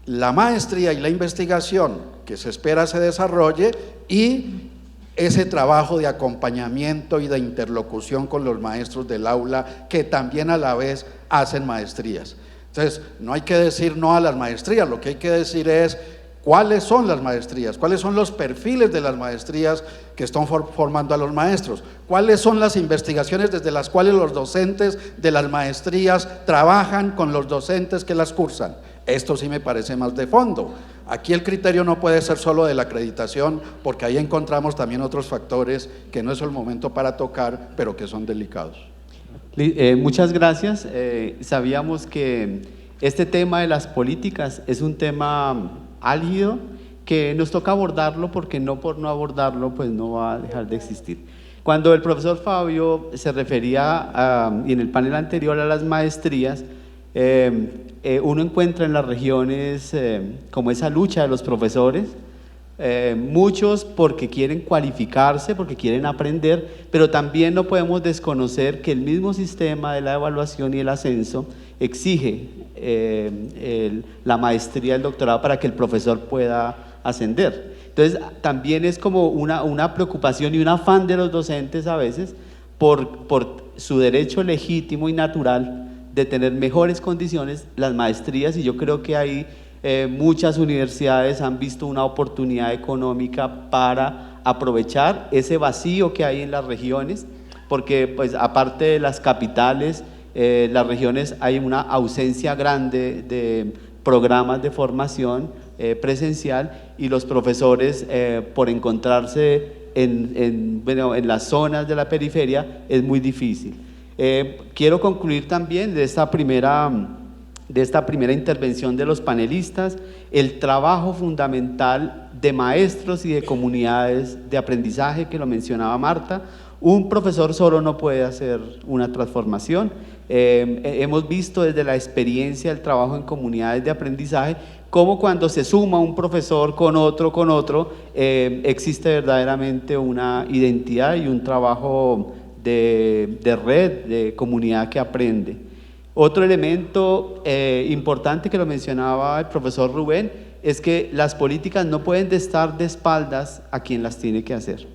la maestría y la investigación que se espera se desarrolle y ese trabajo de acompañamiento y de interlocución con los maestros del aula que también a la vez hacen maestrías. Entonces, no hay que decir no a las maestrías, lo que hay que decir es cuáles son las maestrías, cuáles son los perfiles de las maestrías que están formando a los maestros, cuáles son las investigaciones desde las cuales los docentes de las maestrías trabajan con los docentes que las cursan. Esto sí me parece más de fondo. Aquí el criterio no puede ser solo de la acreditación, porque ahí encontramos también otros factores que no es el momento para tocar, pero que son delicados. Muchas gracias. Sabíamos que este tema de las políticas es un tema álgido que nos toca abordarlo, porque no por no abordarlo pues no va a dejar de existir. Cuando el profesor Fabio se refería y en el panel anterior a las maestrías, uno encuentra en las regiones como esa lucha de los profesores, muchos porque quieren cualificarse, porque quieren aprender, pero también no podemos desconocer que el mismo sistema de la evaluación y el ascenso exige la maestría y el doctorado para que el profesor pueda ascender. Entonces también es como una preocupación y un afán de los docentes a veces por su derecho legítimo y natural de tener mejores condiciones las maestrías, y yo creo que ahí muchas universidades han visto una oportunidad económica para aprovechar ese vacío que hay en las regiones, porque pues aparte de las capitales, las regiones hay una ausencia grande de programas de formación presencial, y los profesores por encontrarse en las zonas de la periferia es muy difícil. Quiero concluir también de esta primera intervención de los panelistas el trabajo fundamental de maestros y de comunidades de aprendizaje que lo mencionaba Marta. Un profesor solo no puede hacer una transformación. Hemos visto desde la experiencia el trabajo en comunidades de aprendizaje cómo cuando se suma un profesor con otro, existe verdaderamente una identidad y un trabajo de red, de comunidad que aprende. Otro elemento importante que lo mencionaba el profesor Rubén es que las políticas no pueden estar de espaldas a quien las tiene que hacer.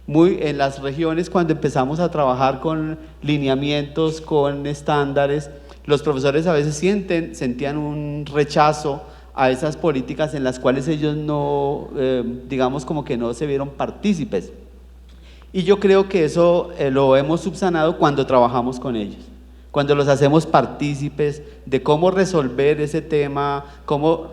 En las regiones, cuando empezamos a trabajar con lineamientos, con estándares, los profesores a veces sentían un rechazo a esas políticas en las cuales ellos no, digamos como que no se vieron partícipes. Y yo creo que eso lo hemos subsanado cuando trabajamos con ellos, cuando los hacemos partícipes de cómo resolver ese tema, cómo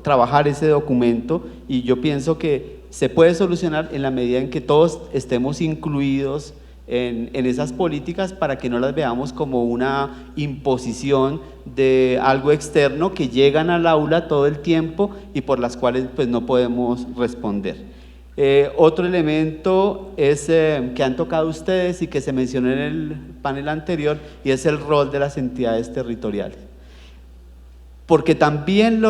trabajar ese documento, y yo pienso que se puede solucionar en la medida en que todos estemos incluidos en esas políticas, para que no las veamos como una imposición de algo externo que llegan al aula todo el tiempo y por las cuales pues no podemos responder. Otro elemento es que han tocado ustedes y que se mencionó en el panel anterior, y es el rol de las entidades territoriales. Porque también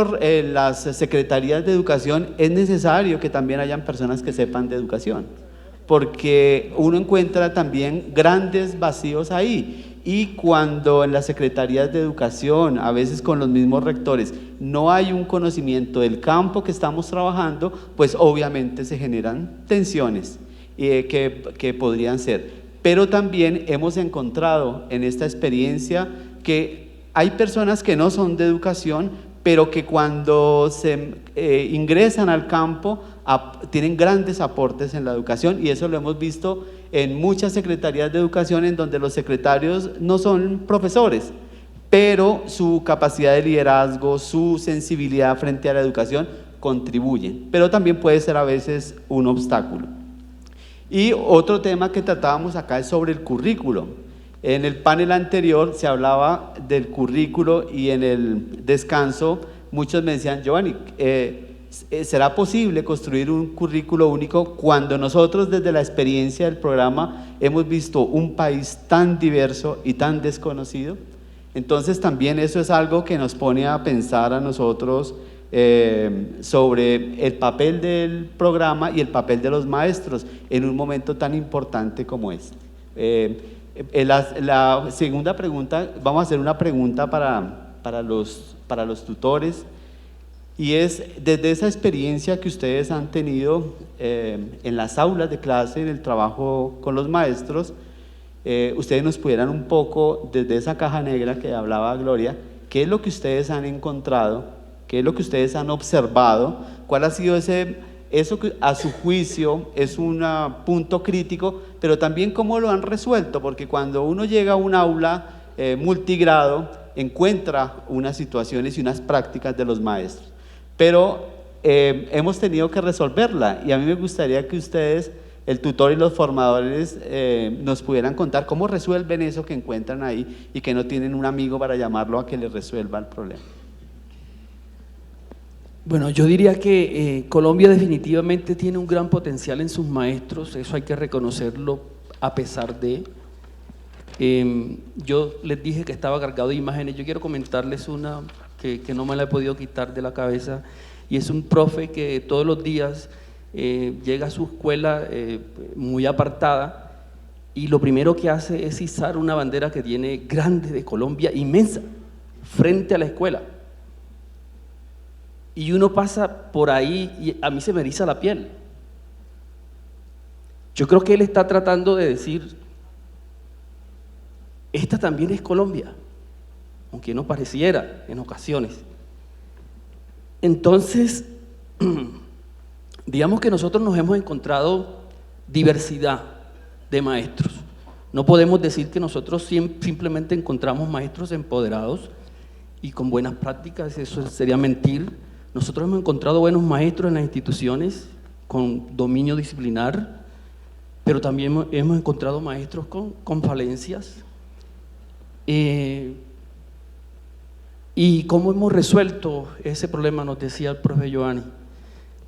las secretarías de educación es necesario que también hayan personas que sepan de educación, porque uno encuentra también grandes vacíos ahí. Y cuando en las secretarías de educación, a veces con los mismos rectores, no hay un conocimiento del campo que estamos trabajando, pues obviamente se generan tensiones que podrían ser. Pero también hemos encontrado en esta experiencia que hay personas que no son de educación, pero que cuando se ingresan al campo tienen grandes aportes en la educación, y eso lo hemos visto en muchas secretarías de educación en donde los secretarios no son profesores, pero su capacidad de liderazgo, su sensibilidad frente a la educación contribuyen, pero también puede ser a veces un obstáculo. Y otro tema que tratábamos acá es sobre el currículo. En el panel anterior se hablaba del currículo y en el descanso muchos me decían, Giovanni, ¿será posible construir un currículo único cuando nosotros desde la experiencia del programa hemos visto un país tan diverso y tan desconocido? Entonces también eso es algo que nos pone a pensar a nosotros sobre el papel del programa y el papel de los maestros en un momento tan importante como este. La segunda pregunta, vamos a hacer una pregunta para los tutores, y es desde esa experiencia que ustedes han tenido en las aulas de clase, en el trabajo con los maestros, ustedes nos pudieran un poco, desde esa caja negra que hablaba Gloria, qué es lo que ustedes han encontrado, qué es lo que ustedes han observado, cuál ha sido eso que a su juicio es un punto crítico, pero también cómo lo han resuelto, porque cuando uno llega a un aula multigrado, encuentra unas situaciones y unas prácticas de los maestros, pero hemos tenido que resolverla, y a mí me gustaría que ustedes, el tutor y los formadores, nos pudieran contar cómo resuelven eso que encuentran ahí y que no tienen un amigo para llamarlo a que les resuelva el problema. Bueno, yo diría que Colombia definitivamente tiene un gran potencial en sus maestros, eso hay que reconocerlo a pesar de… yo les dije que estaba cargado de imágenes, yo quiero comentarles una que no me la he podido quitar de la cabeza, y es un profe que todos los días llega a su escuela muy apartada, y lo primero que hace es izar una bandera que tiene grande de Colombia, inmensa, frente a la escuela. Y uno pasa por ahí y a mí se me eriza la piel. Yo creo que él está tratando de decir, esta también es Colombia, aunque no pareciera en ocasiones. Entonces, digamos que nosotros nos hemos encontrado diversidad de maestros. No podemos decir que nosotros simplemente encontramos maestros empoderados y con buenas prácticas, eso sería mentir. Nosotros hemos encontrado buenos maestros en las instituciones con dominio disciplinar, pero también hemos encontrado maestros con falencias. ¿Y cómo hemos resuelto ese problema? Nos decía el profe Giovanni.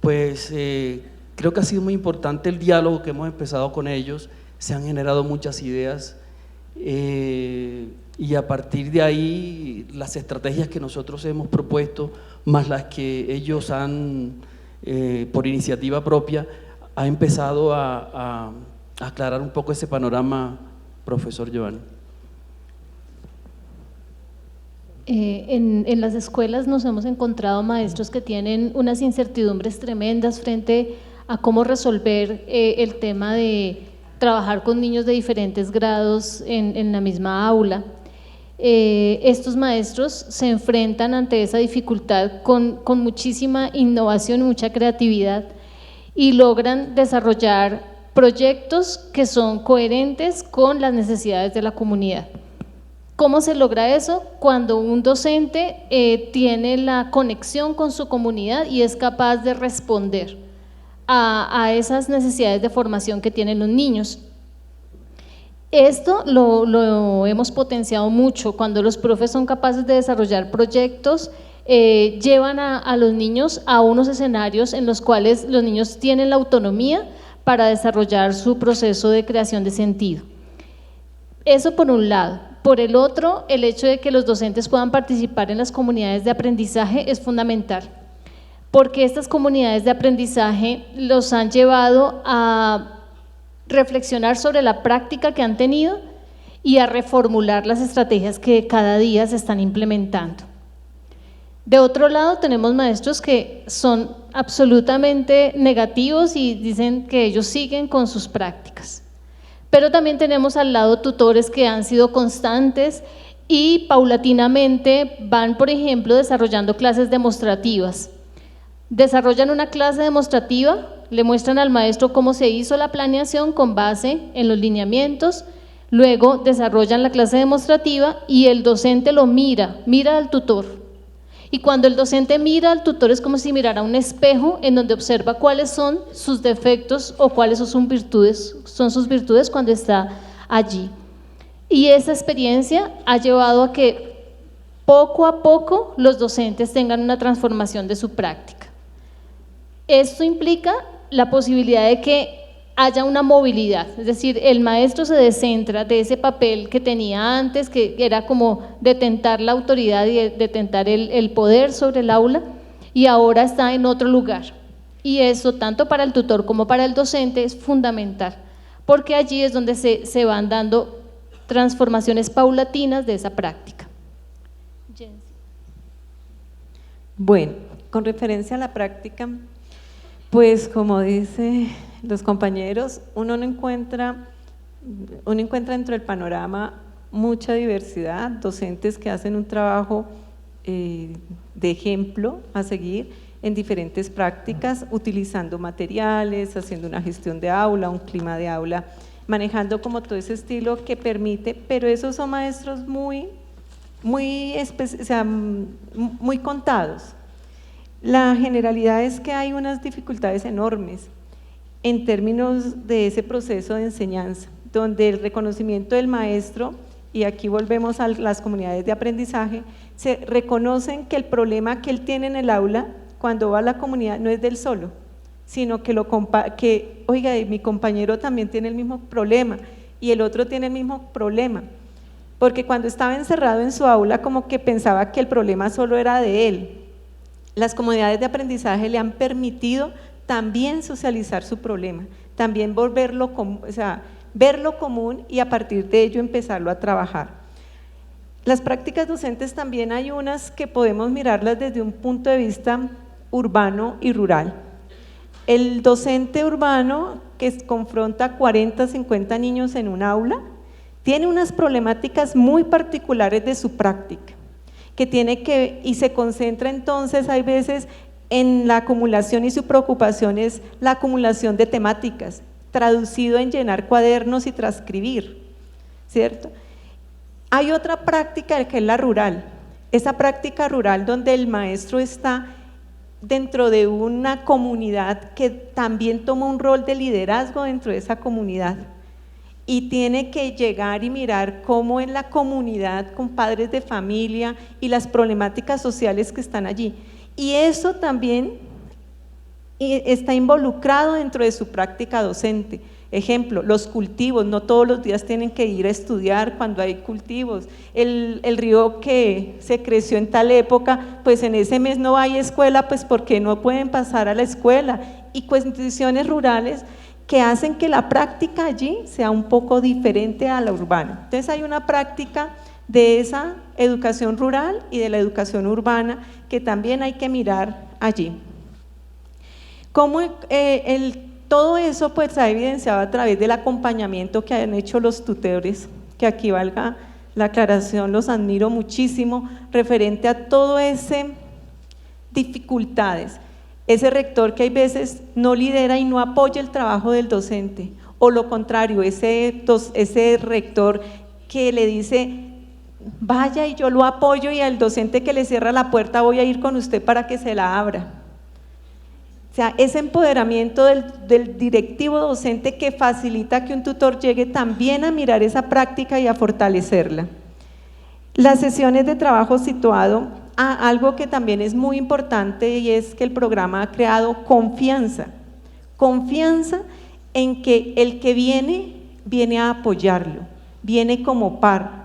Pues creo que ha sido muy importante el diálogo que hemos empezado con ellos, se han generado muchas ideas y a partir de ahí las estrategias que nosotros hemos propuesto, más las que ellos han, por iniciativa propia, ha empezado a aclarar un poco ese panorama, profesor Giovanni. En las escuelas nos hemos encontrado maestros que tienen unas incertidumbres tremendas frente a cómo resolver el tema de trabajar con niños de diferentes grados en la misma aula. Estos maestros se enfrentan ante esa dificultad con muchísima innovación y mucha creatividad y logran desarrollar proyectos que son coherentes con las necesidades de la comunidad. ¿Cómo se logra eso? Cuando un docente tiene la conexión con su comunidad y es capaz de responder a esas necesidades de formación que tienen los niños. Esto lo hemos potenciado mucho cuando los profes son capaces de desarrollar proyectos, llevan a los niños a unos escenarios en los cuales los niños tienen la autonomía para desarrollar su proceso de creación de sentido. Eso por un lado. Por el otro, el hecho de que los docentes puedan participar en las comunidades de aprendizaje es fundamental, porque estas comunidades de aprendizaje los han llevado a reflexionar sobre la práctica que han tenido y a reformular las estrategias que cada día se están implementando. De otro lado, tenemos maestros que son absolutamente negativos y dicen que ellos siguen con sus prácticas. Pero también tenemos al lado tutores que han sido constantes y paulatinamente van, por ejemplo, desarrollando clases demostrativas. Desarrollan una clase demostrativa, le muestran al maestro cómo se hizo la planeación con base en los lineamientos, luego desarrollan la clase demostrativa y el docente lo mira al tutor. Y cuando el docente mira al tutor es como si mirara un espejo en donde observa cuáles son sus defectos o cuáles son sus virtudes cuando está allí. Y esa experiencia ha llevado a que poco a poco los docentes tengan una transformación de su práctica. Esto implica la posibilidad de que haya una movilidad, es decir, el maestro se descentra de ese papel que tenía antes, que era como detentar la autoridad y detentar el poder sobre el aula, y ahora está en otro lugar. Y eso, tanto para el tutor como para el docente, es fundamental, porque allí es donde se van dando transformaciones paulatinas de esa práctica. Bueno, con referencia a la práctica, pues como dicen los compañeros, uno encuentra dentro del panorama mucha diversidad, docentes que hacen un trabajo de ejemplo a seguir en diferentes prácticas, utilizando materiales, haciendo una gestión de aula, un clima de aula, manejando como todo ese estilo que permite, pero esos son maestros muy contados. La generalidad es que hay unas dificultades enormes en términos de ese proceso de enseñanza, donde el reconocimiento del maestro, y aquí volvemos a las comunidades de aprendizaje, se reconocen que el problema que él tiene en el aula, cuando va a la comunidad, no es del solo, sino que oiga, mi compañero también tiene el mismo problema, y el otro tiene el mismo problema, porque cuando estaba encerrado en su aula, como que pensaba que el problema solo era de él. Las comunidades de aprendizaje le han permitido también socializar su problema, también verlo común y a partir de ello empezarlo a trabajar. Las prácticas docentes también hay unas que podemos mirarlas desde un punto de vista urbano y rural. El docente urbano que confronta 40, 50 niños en un aula, tiene unas problemáticas muy particulares de su práctica, y se concentra entonces, hay veces, en la acumulación, y su preocupación es la acumulación de temáticas, traducido en llenar cuadernos y transcribir, ¿cierto? Hay otra práctica que es la rural, esa práctica rural donde el maestro está dentro de una comunidad que también toma un rol de liderazgo dentro de esa comunidad y tiene que llegar y mirar cómo en la comunidad con padres de familia y las problemáticas sociales que están allí. Y eso también está involucrado dentro de su práctica docente. Ejemplo, los cultivos, no todos los días tienen que ir a estudiar cuando hay cultivos. El río que se creció en tal época, pues en ese mes no hay escuela, pues porque no pueden pasar a la escuela. Y condiciones rurales que hacen que la práctica allí sea un poco diferente a la urbana. Entonces hay una práctica de esa educación rural y de la educación urbana que también hay que mirar allí. Cómo todo eso pues se ha evidenciado a través del acompañamiento que han hecho los tutores, que aquí valga la aclaración, los admiro muchísimo, referente a todo ese dificultades, ese rector que hay veces no lidera y no apoya el trabajo del docente, o lo contrario, ese rector que le dice vaya y yo lo apoyo, y al docente que le cierra la puerta voy a ir con usted para que se la abra. O sea, ese empoderamiento del directivo docente que facilita que un tutor llegue también a mirar esa práctica y a fortalecerla. Las sesiones de trabajo situado a algo que también es muy importante, y es que el programa ha creado confianza en que el que viene a apoyarlo, viene como par.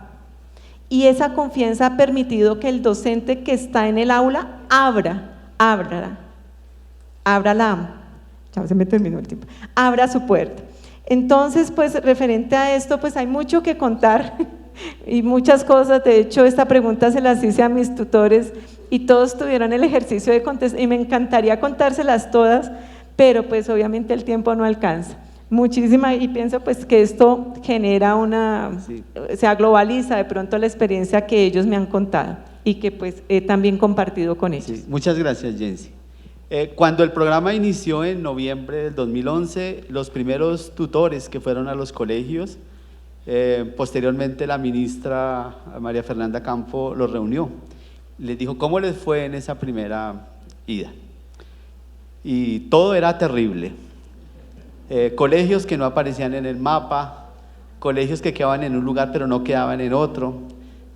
Y esa confianza ha permitido que el docente que está en el aula abra su puerta. Entonces, pues referente a esto, pues hay mucho que contar y muchas cosas. De hecho, esta pregunta se las hice a mis tutores y todos tuvieron el ejercicio de contestar, y me encantaría contárselas todas, pero pues obviamente el tiempo no alcanza. Muchísima, y pienso pues que esto genera se globaliza de pronto la experiencia que ellos me han contado y que pues he también compartido con ellos. Sí, muchas gracias, Jensi. Cuando el programa inició en noviembre del 2011, los primeros tutores que fueron a los colegios, posteriormente la ministra María Fernanda Campo los reunió. Les dijo cómo les fue en esa primera ida. Y todo era terrible. Colegios que no aparecían en el mapa, colegios que quedaban en un lugar pero no quedaban en otro,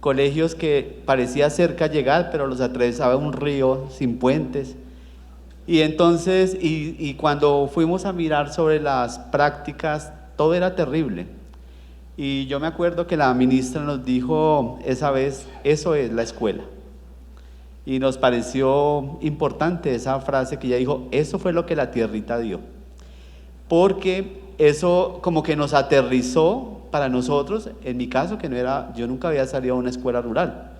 colegios que parecía cerca llegar pero los atravesaba un río sin puentes. Y entonces, y cuando fuimos a mirar sobre las prácticas, todo era terrible. Y yo me acuerdo que la ministra nos dijo esa vez, eso es la escuela. Y nos pareció importante esa frase que ella dijo, eso fue lo que la tierrita dio. Porque eso como que nos aterrizó para nosotros, en mi caso, que no era, yo nunca había salido a una escuela rural.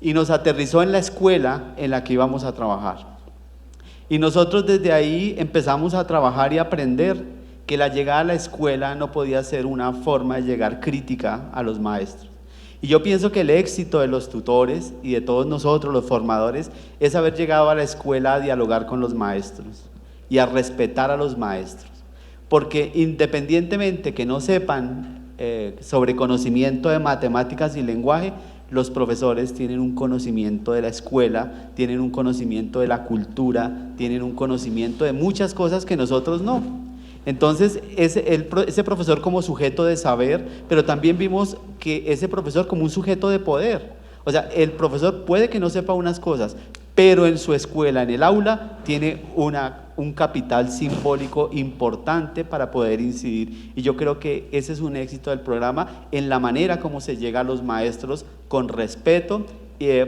Y nos aterrizó en la escuela en la que íbamos a trabajar. Y nosotros desde ahí empezamos a trabajar y a aprender que la llegada a la escuela no podía ser una forma de llegar crítica a los maestros. Y yo pienso que el éxito de los tutores y de todos nosotros, los formadores, es haber llegado a la escuela a dialogar con los maestros y a respetar a los maestros. Porque independientemente que no sepan sobre conocimiento de matemáticas y lenguaje, los profesores tienen un conocimiento de la escuela, tienen un conocimiento de la cultura, tienen un conocimiento de muchas cosas que nosotros no. Entonces, ese profesor como sujeto de saber, pero también vimos que ese profesor como un sujeto de poder. O sea, el profesor puede que no sepa unas cosas, pero en su escuela, en el aula, tiene un capital simbólico importante para poder incidir. Y yo creo que ese es un éxito del programa en la manera como se llega a los maestros con respeto,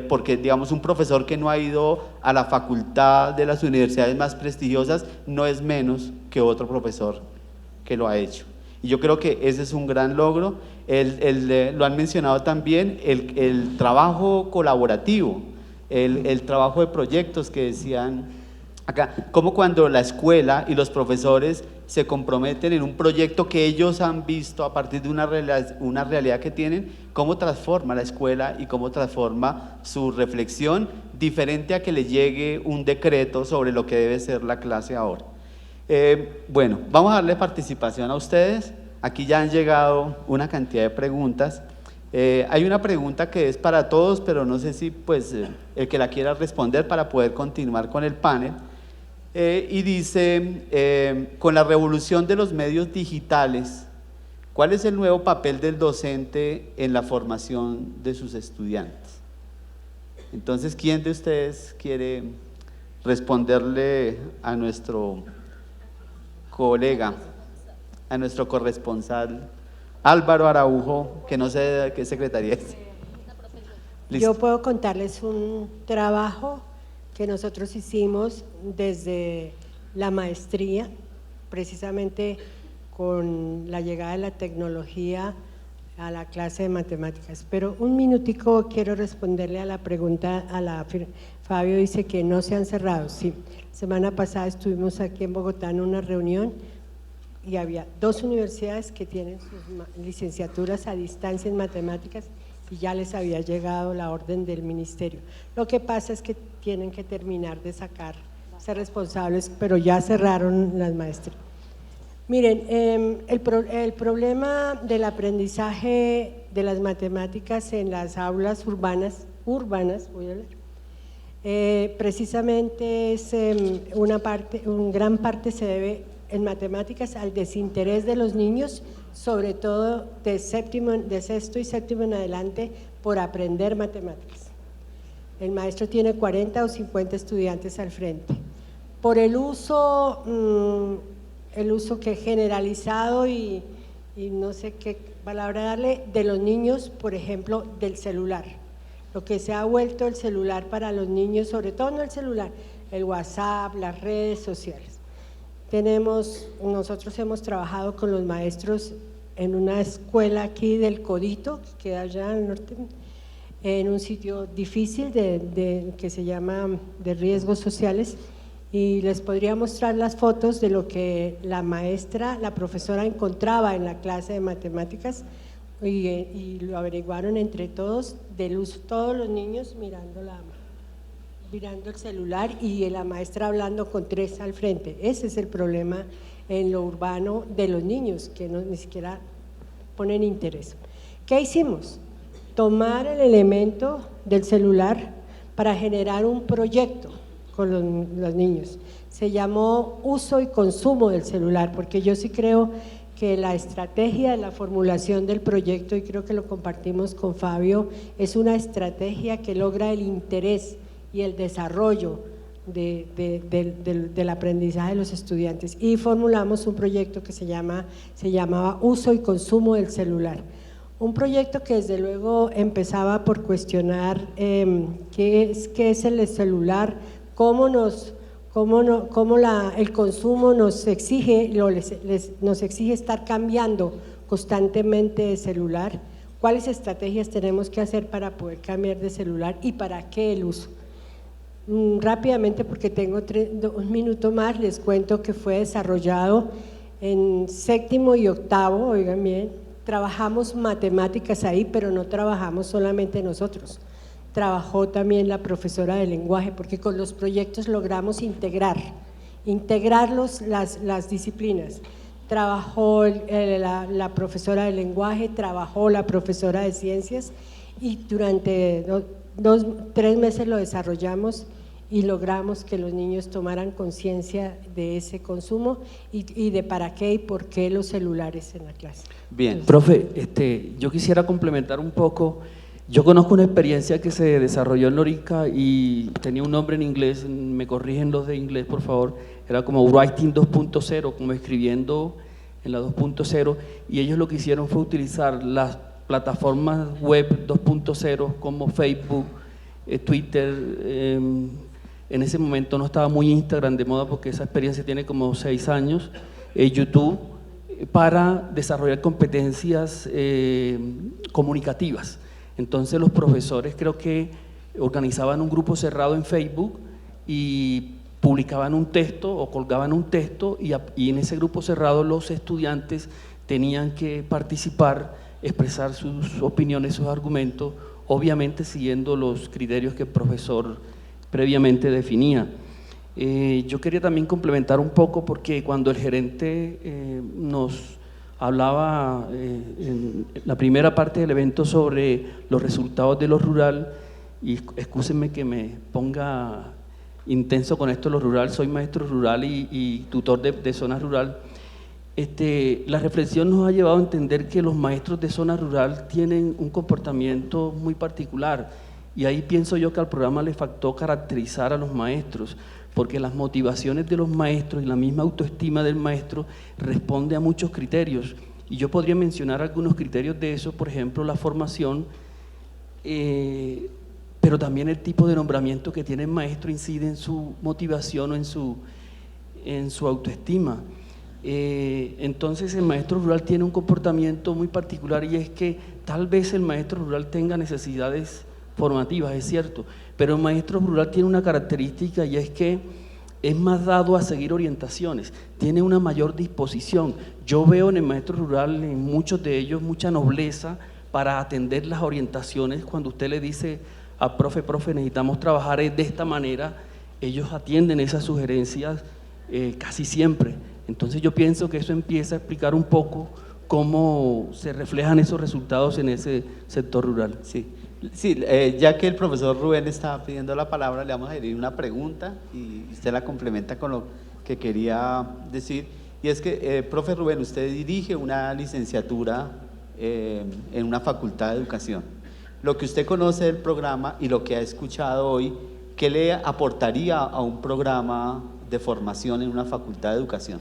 porque digamos un profesor que no ha ido a la facultad de las universidades más prestigiosas no es menos que otro profesor que lo ha hecho. Y yo creo que ese es un gran logro. Lo han mencionado también, el trabajo colaborativo, el trabajo de proyectos que decían acá, como cuando la escuela y los profesores se comprometen en un proyecto que ellos han visto a partir de una realidad que tienen, cómo transforma la escuela y cómo transforma su reflexión, diferente a que le llegue un decreto sobre lo que debe ser la clase ahora. Bueno, vamos a darle participación a ustedes. Aquí ya han llegado una cantidad de preguntas. Hay una pregunta que es para todos, pero no sé si pues el que la quiera responder para poder continuar con el panel. Y dice, con la revolución de los medios digitales, ¿cuál es el nuevo papel del docente en la formación de sus estudiantes? Entonces, ¿quién de ustedes quiere responderle a nuestro colega, a nuestro corresponsal Álvaro Araujo, que no sé de qué secretaría es? Yo puedo contarles un trabajo que nosotros hicimos desde la maestría, precisamente con la llegada de la tecnología a la clase de matemáticas. Pero un minutico quiero responderle a la pregunta, Fabio dice que no se han cerrado. Sí, semana pasada estuvimos aquí en Bogotá en una reunión y había 2 universidades que tienen sus licenciaturas a distancia en matemáticas y ya les había llegado la orden del ministerio. Lo que pasa es que tienen que terminar de ser responsables, pero ya cerraron las maestrías. Miren, el problema del aprendizaje de las matemáticas en las aulas urbanas, voy a hablar, precisamente es gran parte se debe en matemáticas al desinterés de los niños, sobre todo de sexto y séptimo en adelante, por aprender matemáticas. El maestro tiene 40 o 50 estudiantes al frente. Por el uso que generalizado y no sé qué palabra darle, de los niños, por ejemplo, del celular. Lo que se ha vuelto el celular para los niños, sobre todo no el celular, el WhatsApp, las redes sociales. nosotros hemos trabajado con los maestros en una escuela aquí del Codito, que queda allá al norte, en un sitio difícil que se llama de riesgos sociales, y les podría mostrar las fotos de lo que la profesora encontraba en la clase de matemáticas, y lo averiguaron entre todos, todos los niños mirando el celular y la maestra hablando con 3 al frente. Ese es el problema en lo urbano de los niños, que ni siquiera ponen interés. ¿Qué hicimos? Tomar el elemento del celular para generar un proyecto con los niños. Se llamó uso y consumo del celular, porque yo sí creo que la estrategia de la formulación del proyecto, y creo que lo compartimos con Fabio, es una estrategia que logra el interés y el desarrollo del aprendizaje de los estudiantes, y formulamos un proyecto que se llamaba uso y consumo del celular. Un proyecto que desde luego empezaba por cuestionar qué es el celular, cómo el consumo nos exige estar cambiando constantemente de celular, cuáles estrategias tenemos que hacer para poder cambiar de celular y para qué el uso. Rápidamente, porque tengo un minuto más, les cuento que fue desarrollado en 7º y 8º, oigan bien, trabajamos matemáticas ahí, pero no trabajamos solamente nosotros, trabajó también la profesora de lenguaje, porque con los proyectos logramos integrarlos las disciplinas. Trabajó la profesora de lenguaje, trabajó la profesora de ciencias, y durante 3 meses lo desarrollamos y logramos que los niños tomaran conciencia de ese consumo y de para qué y por qué los celulares en la clase. Bien. Profe, yo quisiera complementar un poco. Yo conozco una experiencia que se desarrolló en Lorica y tenía un nombre en inglés, me corrigen los de inglés por favor, era como Writing 2.0, como escribiendo en la 2.0, y ellos lo que hicieron fue utilizar las plataformas web 2.0 como Facebook, Twitter, en ese momento no estaba muy Instagram de moda porque esa experiencia tiene como 6 años, YouTube, para desarrollar competencias comunicativas. Entonces los profesores creo que organizaban un grupo cerrado en Facebook y publicaban un texto o colgaban un texto, y en ese grupo cerrado los estudiantes tenían que participar, expresar sus opiniones, sus argumentos, obviamente siguiendo los criterios que el profesor previamente definía. Yo quería también complementar un poco, porque cuando el gerente nos hablaba en la primera parte del evento sobre los resultados de lo rural, y excúsenme que me ponga intenso con esto de lo rural, soy maestro rural y tutor de zona rural. La reflexión nos ha llevado a entender que los maestros de zona rural tienen un comportamiento muy particular, y ahí pienso yo que al programa le faltó caracterizar a los maestros, porque las motivaciones de los maestros y la misma autoestima del maestro responde a muchos criterios, y yo podría mencionar algunos criterios de eso, por ejemplo la formación, pero también el tipo de nombramiento que tiene el maestro incide en su motivación o en su autoestima. Entonces el maestro rural tiene un comportamiento muy particular, y es que tal vez el maestro rural tenga necesidades formativas, es cierto, pero el maestro rural tiene una característica, y es que es más dado a seguir orientaciones, tiene una mayor disposición. Yo veo en el maestro rural, en muchos de ellos, mucha nobleza para atender las orientaciones. Cuando usted le dice a profe, necesitamos trabajar de esta manera, ellos atienden esas sugerencias casi siempre. Entonces yo pienso que eso empieza a explicar un poco cómo se reflejan esos resultados en ese sector rural. Sí, ya que el profesor Rubén está pidiendo la palabra, le vamos a ir una pregunta y usted la complementa con lo que quería decir, y es que, profe Rubén, usted dirige una licenciatura en una facultad de educación. Lo que usted conoce del programa y lo que ha escuchado hoy, ¿qué le aportaría a un programa de formación en una facultad de educación?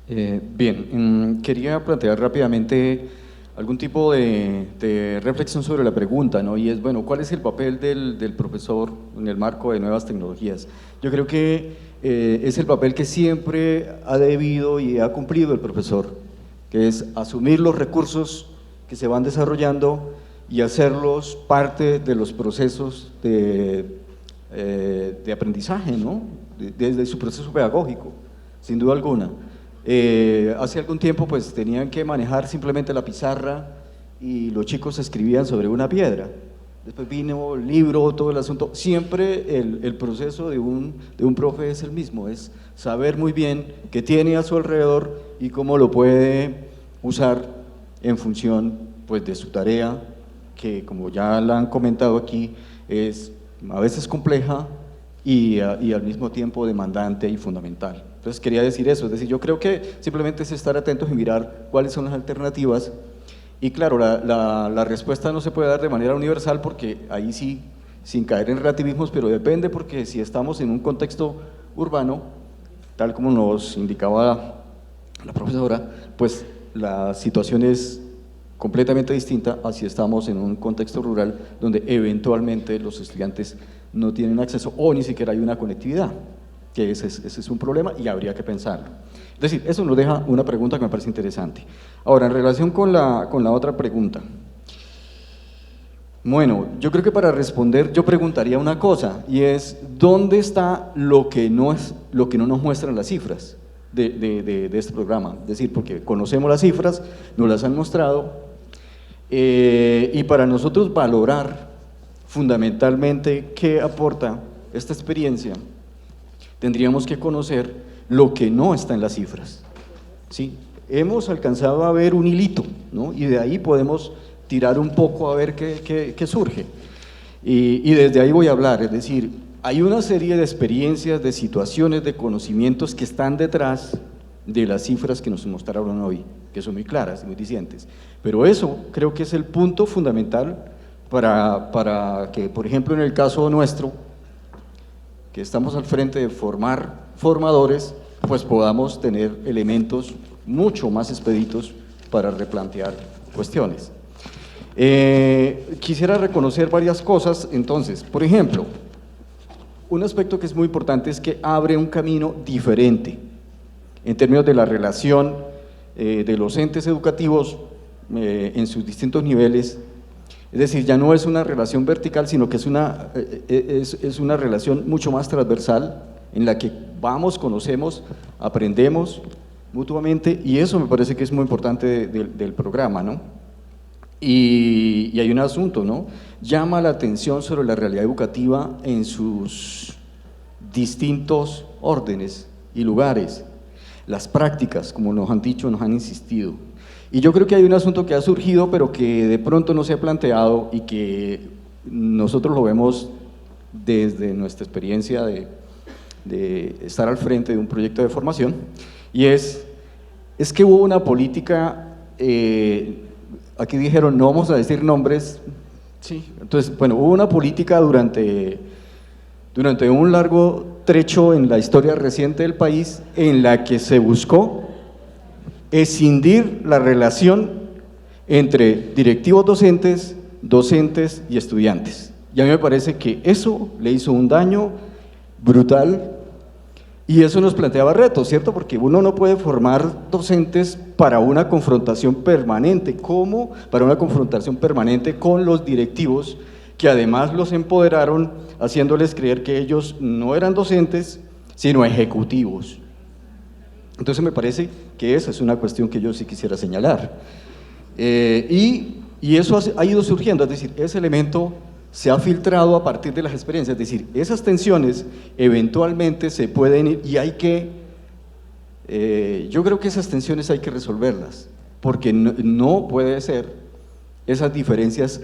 Bien, quería plantear rápidamente algún tipo de reflexión sobre la pregunta, ¿no? Y es, bueno, ¿cuál es el papel del profesor en el marco de nuevas tecnologías? Yo creo que es el papel que siempre ha debido y ha cumplido el profesor, que es asumir los recursos que se van desarrollando y hacerlos parte de los procesos de aprendizaje, ¿no? Desde su proceso pedagógico, sin duda alguna. Hace algún tiempo pues tenían que manejar simplemente la pizarra y los chicos escribían sobre una piedra. Después vino el libro, todo el asunto. Siempre el proceso de un profe es el mismo, es saber muy bien qué tiene a su alrededor y cómo lo puede usar en función pues, de su tarea, que como ya la han comentado aquí, es a veces compleja y al mismo tiempo demandante y fundamental. Entonces quería decir eso, es decir, yo creo que simplemente es estar atentos y mirar cuáles son las alternativas. Y claro, la respuesta no se puede dar de manera universal porque ahí sí, sin caer en relativismos, pero depende porque si estamos en un contexto urbano, tal como nos indicaba la profesora, pues la situación es completamente distinta a si estamos en un contexto rural donde eventualmente los estudiantes no tienen acceso o ni siquiera hay una conectividad, que ese es un problema y habría que pensarlo. Es decir, eso nos deja una pregunta que me parece interesante. Ahora, en relación con la otra pregunta, bueno, yo creo que para responder yo preguntaría una cosa, y es, ¿dónde está lo que no nos muestran las cifras de este programa? Es decir, porque conocemos las cifras, nos las han mostrado, y para nosotros valorar fundamentalmente qué aporta esta experiencia, tendríamos que conocer lo que no está en las cifras, ¿sí? Hemos alcanzado a ver un hilito, ¿no? Y de ahí podemos tirar un poco a ver qué surge. Y desde ahí voy a hablar, es decir, hay una serie de experiencias, de situaciones, de conocimientos que están detrás de las cifras que nos mostraron hoy, que son muy claras y muy dicientes. Pero eso creo que es el punto fundamental para que, por ejemplo, en el caso nuestro, que estamos al frente de formar formadores, pues podamos tener elementos mucho más expeditos para replantear cuestiones. Quisiera reconocer varias cosas, entonces, por ejemplo, un aspecto que es muy importante es que abre un camino diferente en términos de la relación de los entes educativos en sus distintos niveles. Es decir, ya no es una relación vertical, sino que es una relación mucho más transversal en la que vamos, conocemos, aprendemos mutuamente, y eso me parece que es muy importante del programa, ¿no? Y hay un asunto, ¿no? Llama la atención sobre la realidad educativa en sus distintos órdenes y lugares, las prácticas, como nos han dicho, nos han insistido. Y yo creo que hay un asunto que ha surgido, pero que de pronto no se ha planteado y que nosotros lo vemos desde nuestra experiencia de estar al frente de un proyecto de formación, y es que hubo una política, aquí dijeron, no vamos a decir nombres, sí, entonces, bueno, hubo una política durante un largo trecho en la historia reciente del país en la que se buscó escindir la relación entre directivos docentes, docentes y estudiantes. Y a mí me parece que eso le hizo un daño brutal y eso nos planteaba retos, ¿cierto? Porque uno no puede formar docentes para una confrontación permanente. ¿Cómo? Para una confrontación permanente con los directivos que además los empoderaron haciéndoles creer que ellos no eran docentes, sino ejecutivos. Entonces me parece que esa es una cuestión que yo sí quisiera señalar. Y eso ha ido surgiendo, es decir, ese elemento se ha filtrado a partir de las experiencias, es decir, esas tensiones eventualmente se pueden ir y hay que, yo creo que esas tensiones hay que resolverlas, porque no puede ser esas diferencias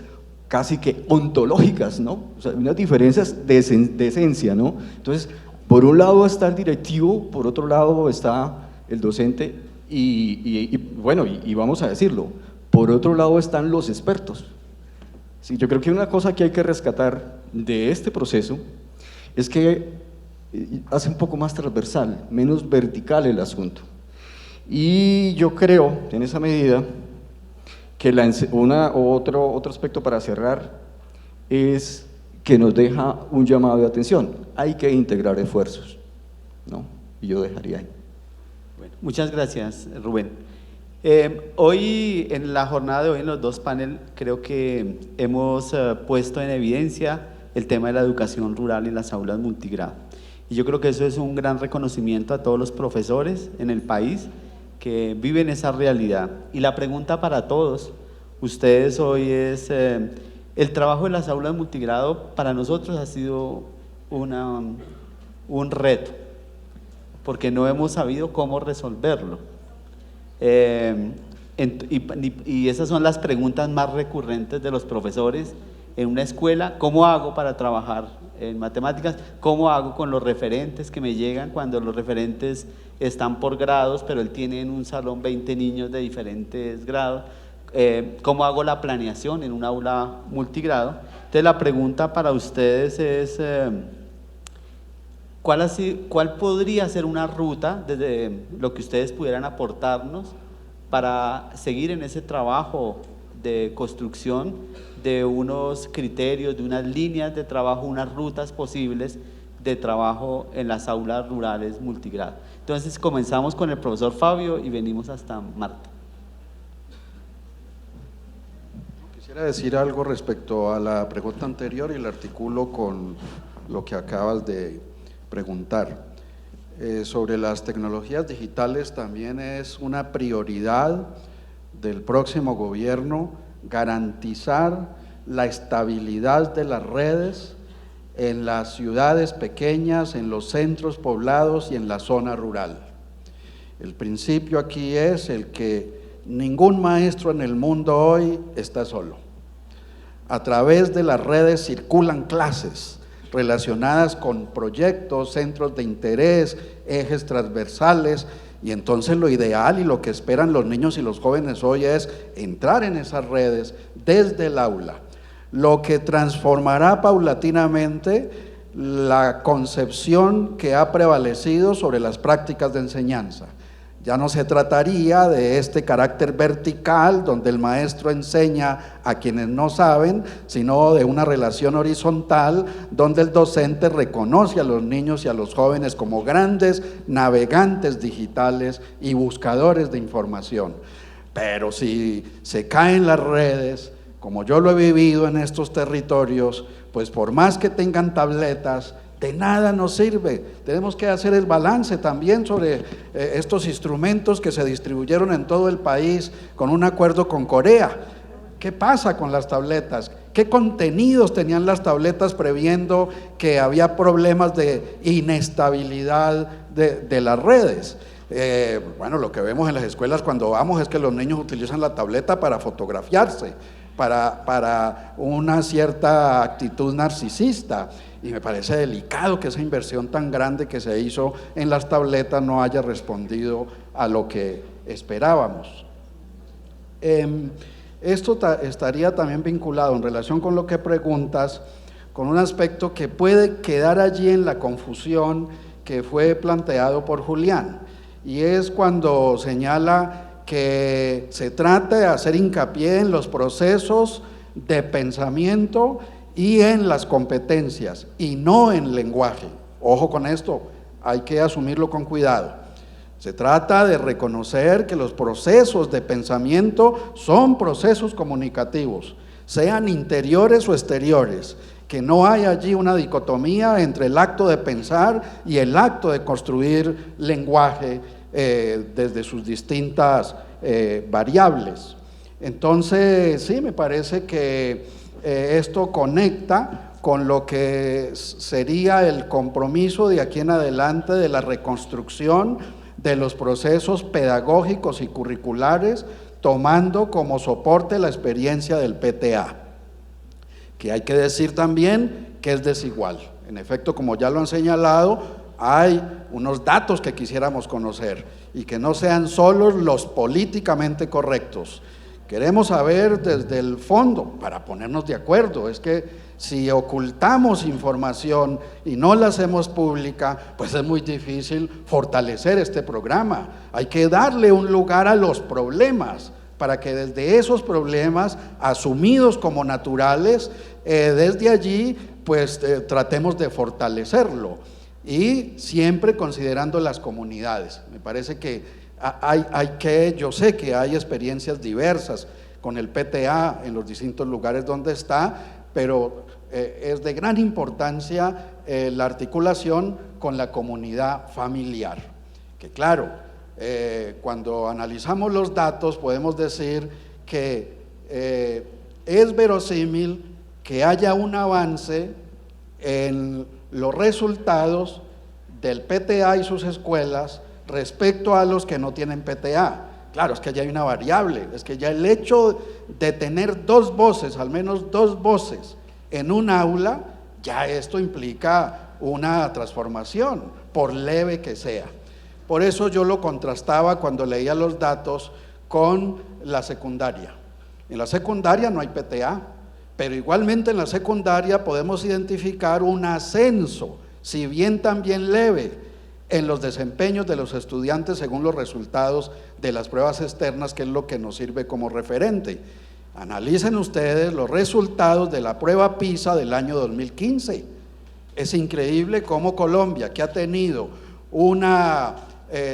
casi que ontológicas, ¿no? O sea, unas diferencias de esencia, ¿no? Entonces, por un lado está el directivo, por otro lado está el docente y bueno, y vamos a decirlo, por otro lado están los expertos. Sí, yo creo que una cosa que hay que rescatar de este proceso es que hace un poco más transversal, menos vertical el asunto. Y yo creo, en esa medida, que otro aspecto para cerrar es que nos deja un llamado de atención. Hay que integrar esfuerzos. ¿no? Y yo dejaría ahí. Bueno, muchas gracias, Rubén. Hoy, en la jornada de hoy, en los dos paneles, creo que hemos puesto en evidencia el tema de la educación rural y las aulas multigrado. Y yo creo que eso es un gran reconocimiento a todos los profesores en el país que viven esa realidad. Y la pregunta para todos ustedes hoy es, el trabajo de las aulas multigrado para nosotros ha sido un reto, porque no hemos sabido cómo resolverlo. Y esas son las preguntas más recurrentes de los profesores en una escuela: ¿cómo hago para trabajar en matemáticas? ¿Cómo hago con los referentes que me llegan cuando los referentes están por grados, pero él tiene en un salón 20 niños de diferentes grados? ¿Cómo hago la planeación en un aula multigrado? Entonces la pregunta para ustedes es, ¿cuál podría ser una ruta desde lo que ustedes pudieran aportarnos para seguir en ese trabajo de construcción de unos criterios, de unas líneas de trabajo, unas rutas posibles de trabajo en las aulas rurales multigrado? Entonces comenzamos con el profesor Fabio y venimos hasta Marta. Quisiera decir algo respecto a la pregunta anterior y el artículo con lo que acabas de preguntar. Sobre las tecnologías digitales, también es una prioridad del próximo gobierno garantizar la estabilidad de las redes en las ciudades pequeñas, en los centros poblados y en la zona rural. El principio aquí es el que ningún maestro en el mundo hoy está solo. A través de las redes circulan clases relacionadas con proyectos, centros de interés, ejes transversales, y entonces lo ideal y lo que esperan los niños y los jóvenes hoy es entrar en esas redes desde el aula, lo que transformará paulatinamente la concepción que ha prevalecido sobre las prácticas de enseñanza. Ya no se trataría de este carácter vertical donde el maestro enseña a quienes no saben, sino de una relación horizontal donde el docente reconoce a los niños y a los jóvenes como grandes navegantes digitales y buscadores de información. Pero si se caen las redes, como yo lo he vivido en estos territorios, pues por más que tengan tabletas, de nada nos sirve. Tenemos que hacer el balance también sobre estos instrumentos que se distribuyeron en todo el país con un acuerdo con Corea. ¿Qué pasa con las tabletas? ¿Qué contenidos tenían las tabletas previendo que había problemas de inestabilidad de las redes? Bueno, lo que vemos en las escuelas cuando vamos es que los niños utilizan la tableta para fotografiarse, para una cierta actitud narcisista. Y me parece delicado que esa inversión tan grande que se hizo en las tabletas no haya respondido a lo que esperábamos. Esto estaría también vinculado en relación con lo que preguntas, con un aspecto que puede quedar allí en la confusión que fue planteado por Julián, y es cuando señala que se trata de hacer hincapié en los procesos de pensamiento y en las competencias, y no en lenguaje. Ojo con esto, hay que asumirlo con cuidado. Se trata de reconocer que los procesos de pensamiento son procesos comunicativos, sean interiores o exteriores, que no hay allí una dicotomía entre el acto de pensar y el acto de construir lenguaje desde sus distintas variables. Entonces, sí, me parece que esto conecta con lo que sería el compromiso de aquí en adelante de la reconstrucción de los procesos pedagógicos y curriculares, tomando como soporte la experiencia del PTA, que hay que decir también que es desigual. En efecto, como ya lo han señalado, hay unos datos que quisiéramos conocer y que no sean solos los políticamente correctos. Queremos saber desde el fondo, para ponernos de acuerdo. Es que si ocultamos información y no la hacemos pública, pues es muy difícil fortalecer este programa. Hay que darle un lugar a los problemas, para que desde esos problemas, asumidos como naturales, desde allí, pues tratemos de fortalecerlo. y siempre considerando las comunidades. Me parece que yo sé que hay experiencias diversas con el PTA en los distintos lugares donde está, pero es de gran importancia la articulación con la comunidad familiar, que claro, cuando analizamos los datos podemos decir que es verosímil que haya un avance en los resultados del PTA y sus escuelas respecto a los que no tienen PTA. Claro, es que ya hay una variable, es que ya el hecho de tener dos voces, al menos dos voces en un aula, ya esto implica una transformación, por leve que sea. Por eso yo lo contrastaba cuando leía los datos con la secundaria. En la secundaria no hay PTA, pero igualmente en la secundaria podemos identificar un ascenso, si bien también leve, en los desempeños de los estudiantes según los resultados de las pruebas externas, que es lo que nos sirve como referente. Analicen ustedes los resultados de la prueba PISA del año 2015. Es increíble cómo Colombia, que ha tenido una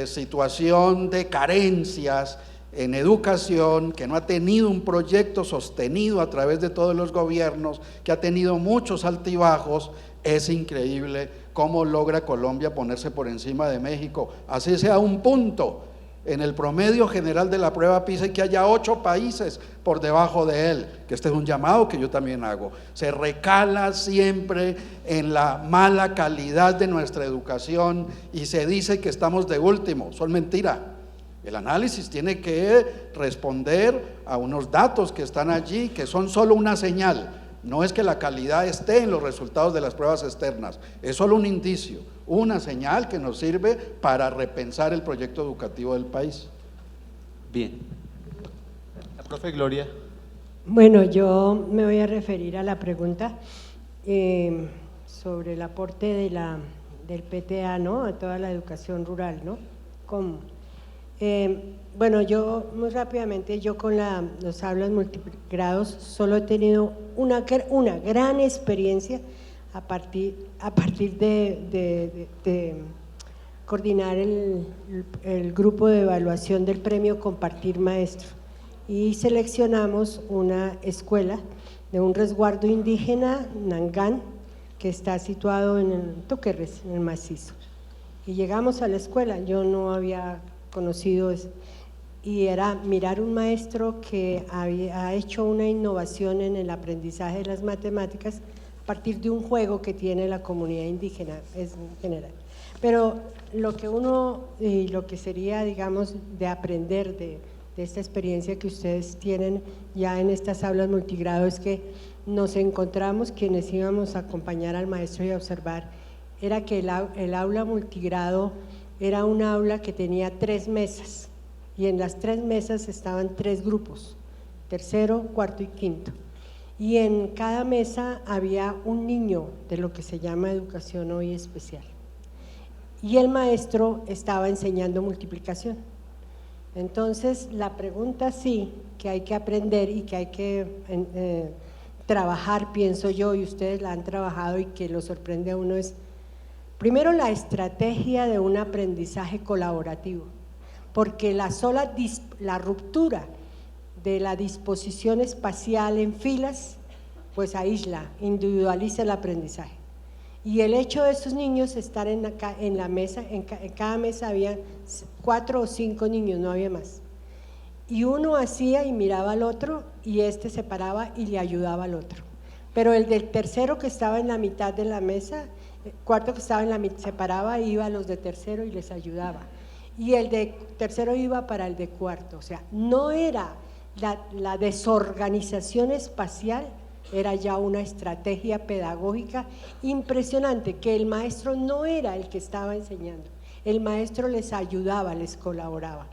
situación de carencias en educación, que no ha tenido un proyecto sostenido a través de todos los gobiernos, que ha tenido muchos altibajos, es increíble cómo logra Colombia ponerse por encima de México, así sea un punto en el promedio general de la prueba PISA, y que haya 8 países por debajo de él, que este es un llamado que yo también hago. Se recala siempre en la mala calidad de nuestra educación y se dice que estamos de último, son mentira. El análisis tiene que responder a unos datos que están allí, que son solo una señal. No es que la calidad esté en los resultados de las pruebas externas, es solo un indicio, una señal que nos sirve para repensar el proyecto educativo del país. Bien. La profe Gloria. Bueno, yo me voy a referir a la pregunta sobre el aporte del PTA, ¿no?, a toda la educación rural, ¿no? ¿Cómo? Bueno, yo muy rápidamente, yo con los aulas multigrados solo he tenido una gran experiencia a partir de coordinar el grupo de evaluación del premio Compartir Maestro, y seleccionamos una escuela de un resguardo indígena, Nangán, que está situado en el Tuquerres, en el macizo, y llegamos a la escuela, yo no había conocido eso, y era mirar un maestro que ha hecho una innovación en el aprendizaje de las matemáticas a partir de un juego que tiene la comunidad indígena en general. Pero lo que sería, digamos, de aprender de esta experiencia que ustedes tienen ya en estas aulas multigrado, es que nos encontramos, quienes íbamos a acompañar al maestro y a observar, era que el aula multigrado era un aula que tenía 3 mesas, y en las 3 mesas estaban 3 grupos, tercero, cuarto y quinto, y en cada mesa había un niño de lo que se llama educación hoy especial, y el maestro estaba enseñando multiplicación. Entonces la pregunta sí que hay que aprender y que hay que trabajar, pienso yo, y ustedes la han trabajado y que lo sorprende a uno, es primero la estrategia de un aprendizaje colaborativo, porque la ruptura de la disposición espacial en filas, pues aísla, individualiza el aprendizaje. Y el hecho de esos niños estar en la mesa, en cada mesa había 4 o 5 niños, no había más. Y uno hacía y miraba al otro, y este se paraba y le ayudaba al otro. Pero el del tercero, que estaba en la mitad de la mesa, el cuarto que estaba en la mitad, se paraba, iba a los de tercero y les ayudaba. Y el de tercero iba para el de cuarto. O sea, no era la desorganización espacial, era ya una estrategia pedagógica impresionante, que el maestro no era el que estaba enseñando, el maestro les ayudaba, les colaboraba.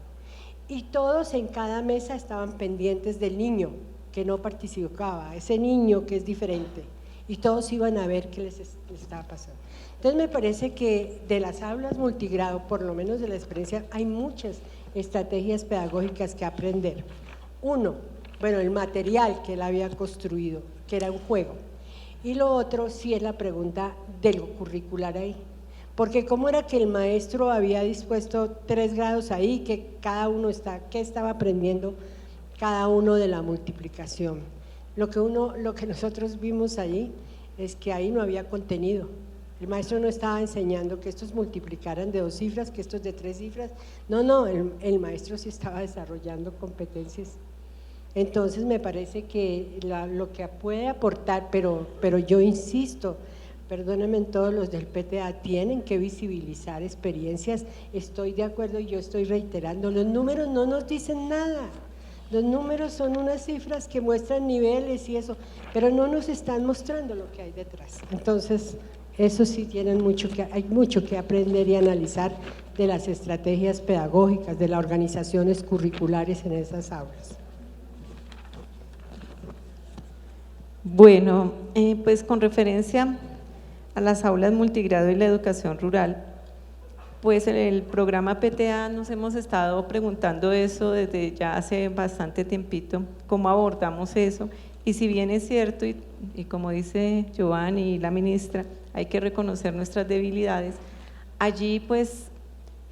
Y todos en cada mesa estaban pendientes del niño que no participaba, ese niño que es diferente, y todos iban a ver qué les estaba pasando. Entonces me parece que de las aulas multigrado, por lo menos de la experiencia, hay muchas estrategias pedagógicas que aprender. Uno, bueno, el material que él había construido, que era un juego. Y lo otro sí es la pregunta de lo curricular ahí, porque cómo era que el maestro había dispuesto 3 grados ahí, que cada uno ¿qué estaba aprendiendo cada uno de la multiplicación? Lo que nosotros vimos allí es que ahí no había contenido. El maestro no estaba enseñando que estos multiplicaran de 2 cifras, que estos de 3 cifras. No, el maestro sí estaba desarrollando competencias. Entonces me parece que lo que puede aportar, pero yo insisto, perdónenme, todos los del PTA tienen que visibilizar experiencias. Estoy de acuerdo y yo estoy reiterando, los números no nos dicen nada. Los números son unas cifras que muestran niveles y eso, pero no nos están mostrando lo que hay detrás. Entonces, eso sí hay mucho que aprender y analizar de las estrategias pedagógicas, de las organizaciones curriculares en esas aulas. Bueno, pues con referencia a las aulas multigrado y la educación rural, pues en el programa PTA nos hemos estado preguntando eso desde ya hace bastante tiempito, cómo abordamos eso, y si bien es cierto, y como dice Giovanni y la ministra, hay que reconocer nuestras debilidades, allí pues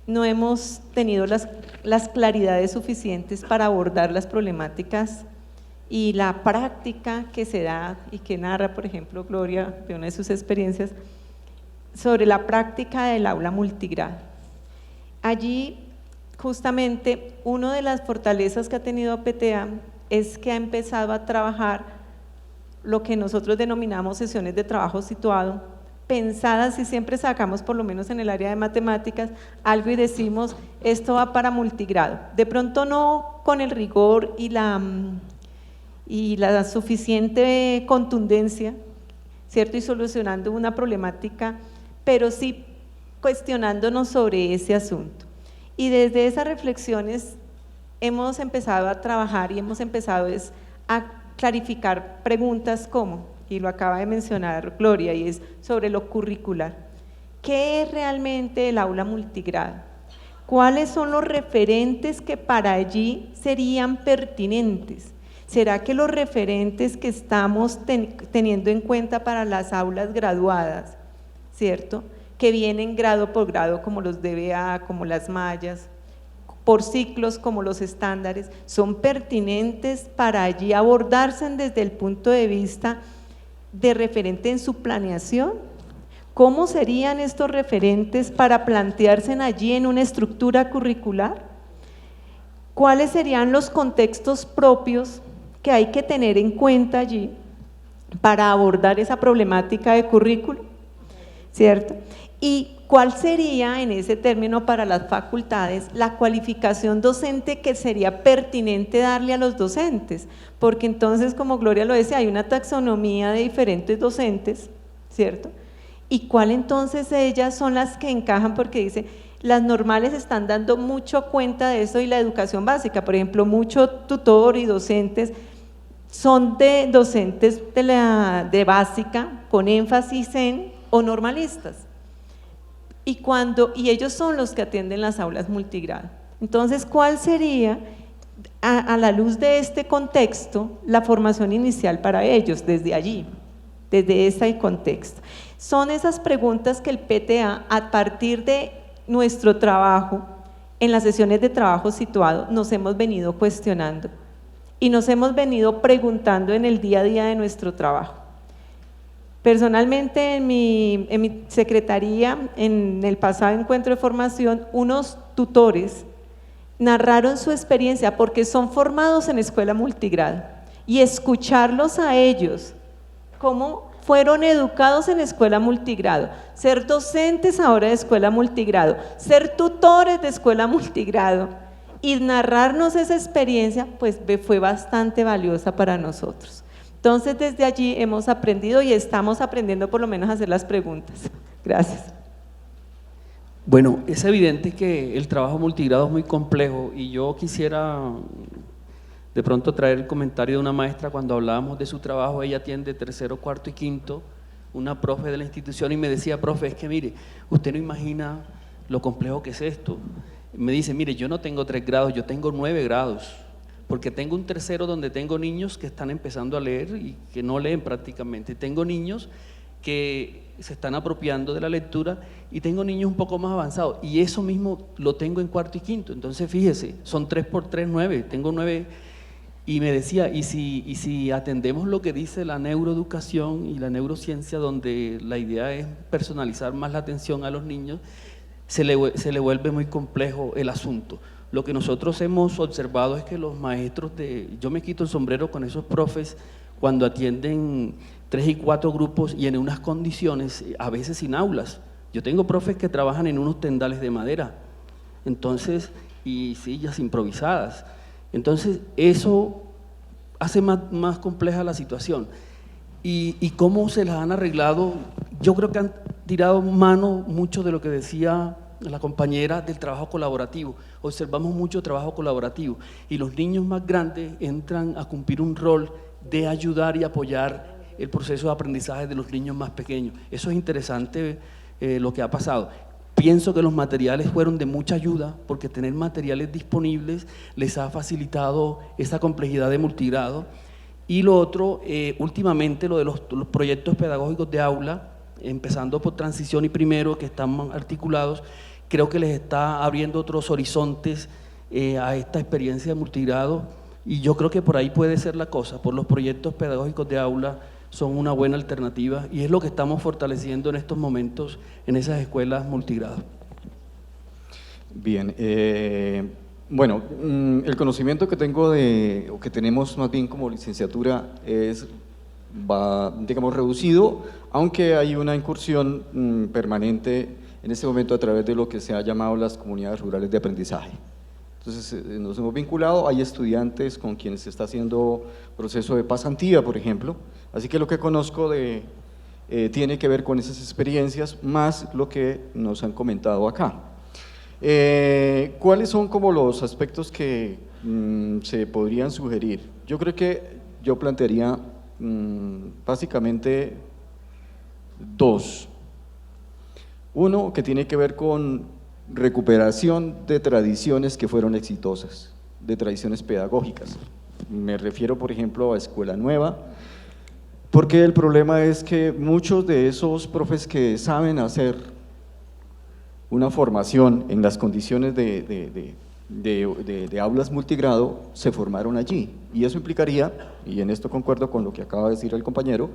no hemos tenido las claridades suficientes para abordar las problemáticas y la práctica que se da y que narra, por ejemplo, Gloria, de una de sus experiencias, sobre la práctica del aula multigrado. Allí, justamente, una de las fortalezas que ha tenido PTA es que ha empezado a trabajar lo que nosotros denominamos sesiones de trabajo situado, pensadas, y siempre sacamos, por lo menos en el área de matemáticas, algo y decimos, esto va para multigrado. De pronto no con el rigor y la suficiente contundencia, ¿cierto? Y solucionando una problemática, pero sí cuestionándonos sobre ese asunto. Y desde esas reflexiones hemos empezado a trabajar y hemos empezado a clarificar preguntas como, y lo acaba de mencionar Gloria, y es sobre lo curricular. ¿Qué es realmente el aula multigrado? ¿Cuáles son los referentes que para allí serían pertinentes? ¿Será que los referentes que estamos teniendo en cuenta para las aulas graduadas, ¿cierto?, que vienen grado por grado como los DBA, como las mallas, por ciclos como los estándares, son pertinentes para allí abordarse desde el punto de vista de referente en su planeación? ¿Cómo serían estos referentes para plantearse allí en una estructura curricular? ¿Cuáles serían los contextos propios que hay que tener en cuenta allí para abordar esa problemática de currículo? ¿Cierto? ¿Y cuál sería en ese término para las facultades la cualificación docente que sería pertinente darle a los docentes? Porque entonces, como Gloria lo decía, hay una taxonomía de diferentes docentes, ¿cierto? ¿Y cuál entonces ellas son las que encajan? Porque dice, las normales están dando mucho cuenta de eso y la educación básica, por ejemplo, mucho tutor y docentes son de docentes de básica con énfasis en o normalistas. Y ellos son los que atienden las aulas multigrado. Entonces, ¿cuál sería, a la luz de este contexto, la formación inicial para ellos desde allí, desde ese contexto? Son esas preguntas que el PTA, a partir de nuestro trabajo, en las sesiones de trabajo situado, nos hemos venido cuestionando y nos hemos venido preguntando en el día a día de nuestro trabajo. Personalmente, en mi secretaría, en el pasado encuentro de formación, unos tutores narraron su experiencia porque son formados en escuela multigrado, y escucharlos a ellos, cómo fueron educados en escuela multigrado, ser docentes ahora de escuela multigrado, ser tutores de escuela multigrado y narrarnos esa experiencia, pues fue bastante valiosa para nosotros. Entonces, desde allí hemos aprendido y estamos aprendiendo por lo menos a hacer las preguntas. Gracias. Bueno, es evidente que el trabajo multigrado es muy complejo y yo quisiera de pronto traer el comentario de una maestra cuando hablábamos de su trabajo. Ella atiende tercero, cuarto y quinto, una profe de la institución, y me decía, profe, es que mire, usted no imagina lo complejo que es esto. Me dice, mire, yo no tengo 3 grados, yo tengo 9 grados. Porque tengo un tercero donde tengo niños que están empezando a leer y que no leen prácticamente. Tengo niños que se están apropiando de la lectura, y tengo niños un poco más avanzados, y eso mismo lo tengo en cuarto y quinto. Entonces fíjese, son 3 por 3, 9, tengo 9, y me decía, y si atendemos lo que dice la neuroeducación y la neurociencia, donde la idea es personalizar más la atención a los niños, se le vuelve muy complejo el asunto. Lo que nosotros hemos observado es que los maestros yo me quito el sombrero con esos profes cuando atienden 3 y 4 grupos y en unas condiciones, a veces sin aulas. Yo tengo profes que trabajan en unos tendales de madera, entonces, y sillas improvisadas. Entonces, eso hace más compleja la situación. ¿Y cómo se las han arreglado? Yo creo que han tirado mano mucho de lo que decía la compañera del trabajo colaborativo. Observamos mucho trabajo colaborativo y los niños más grandes entran a cumplir un rol de ayudar y apoyar el proceso de aprendizaje de los niños más pequeños. Eso es interesante lo que ha pasado. Pienso que los materiales fueron de mucha ayuda porque tener materiales disponibles les ha facilitado esa complejidad de multigrado. Y lo otro, últimamente lo de los proyectos pedagógicos de aula, empezando por transición y primero, que están articulados, creo que les está abriendo otros horizontes a esta experiencia de multigrado, y yo creo que por ahí puede ser la cosa. Por los proyectos pedagógicos de aula son una buena alternativa y es lo que estamos fortaleciendo en estos momentos en esas escuelas multigrado. Bien, bueno, el conocimiento que tengo o que tenemos más bien como licenciatura va, digamos, reducido, aunque hay una incursión permanente en este momento a través de lo que se ha llamado las comunidades rurales de aprendizaje. Entonces nos hemos vinculado, hay estudiantes con quienes se está haciendo proceso de pasantía, por ejemplo, así que lo que conozco tiene que ver con esas experiencias, más lo que nos han comentado acá. ¿Cuáles son como los aspectos que se podrían sugerir? Yo creo que yo plantearía básicamente 2. Uno que tiene que ver con recuperación de tradiciones que fueron exitosas, de tradiciones pedagógicas. Me refiero, por ejemplo, a Escuela Nueva, porque el problema es que muchos de esos profes que saben hacer una formación en las condiciones de aulas multigrado se formaron allí, y eso implicaría, y en esto concuerdo con lo que acaba de decir el compañero,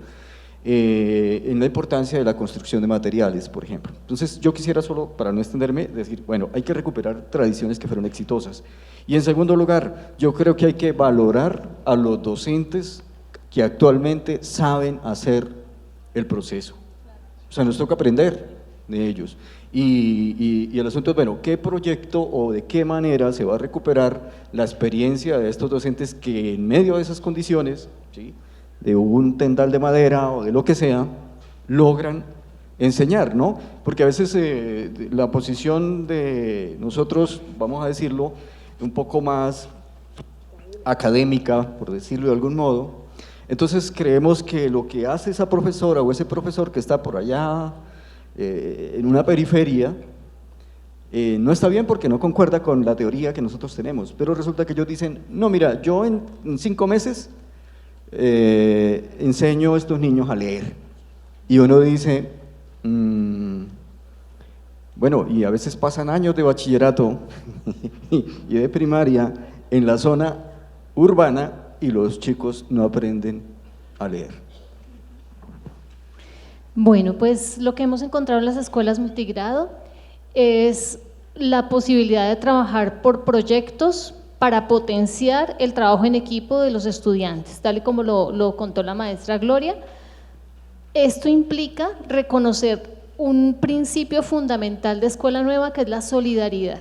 en la importancia de la construcción de materiales, por ejemplo. Entonces yo quisiera, solo para no extenderme, decir, bueno, hay que recuperar tradiciones que fueron exitosas, y en segundo lugar, yo creo que hay que valorar a los docentes que actualmente saben hacer el proceso, o sea, nos toca aprender de ellos, y el asunto es, bueno, ¿qué proyecto o de qué manera se va a recuperar la experiencia de estos docentes que en medio de esas condiciones, ¿sí?, de un tendal de madera o de lo que sea, logran enseñar, ¿no? Porque a veces la posición de nosotros, vamos a decirlo, un poco más académica, por decirlo de algún modo, entonces creemos que lo que hace esa profesora o ese profesor que está por allá en una periferia, no está bien porque no concuerda con la teoría que nosotros tenemos, pero resulta que ellos dicen, no, mira, yo en 5 meses enseño a estos niños a leer, y uno dice, bueno, y a veces pasan años de bachillerato y de primaria en la zona urbana y los chicos no aprenden a leer. Bueno, pues lo que hemos encontrado en las escuelas multigrado es la posibilidad de trabajar por proyectos para potenciar el trabajo en equipo de los estudiantes, tal y como lo contó la maestra Gloria. Esto implica reconocer un principio fundamental de Escuela Nueva, que es la solidaridad.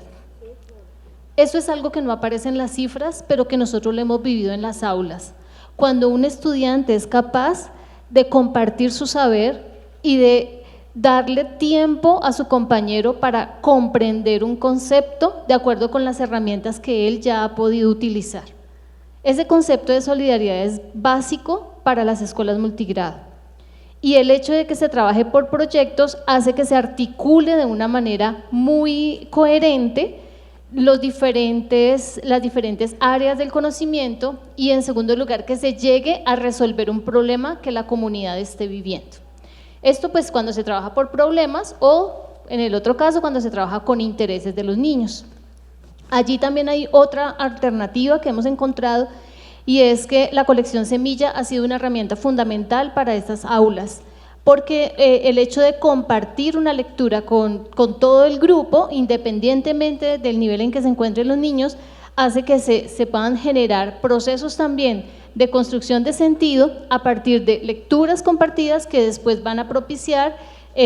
Eso es algo que no aparece en las cifras, pero que nosotros lo hemos vivido en las aulas. Cuando un estudiante es capaz de compartir su saber y de darle tiempo a su compañero para comprender un concepto de acuerdo con las herramientas que él ya ha podido utilizar. Ese concepto de solidaridad es básico para las escuelas multigrado, y el hecho de que se trabaje por proyectos hace que se articule de una manera muy coherente las diferentes áreas del conocimiento, y en segundo lugar que se llegue a resolver un problema que la comunidad esté viviendo. Esto pues cuando se trabaja por problemas o en el otro caso cuando se trabaja con intereses de los niños. Allí también hay otra alternativa que hemos encontrado y es que la colección Semilla ha sido una herramienta fundamental para estas aulas, porque el hecho de compartir una lectura con todo el grupo, independientemente del nivel en que se encuentren los niños, hace que se puedan generar procesos también de construcción de sentido a partir de lecturas compartidas que después van a propiciar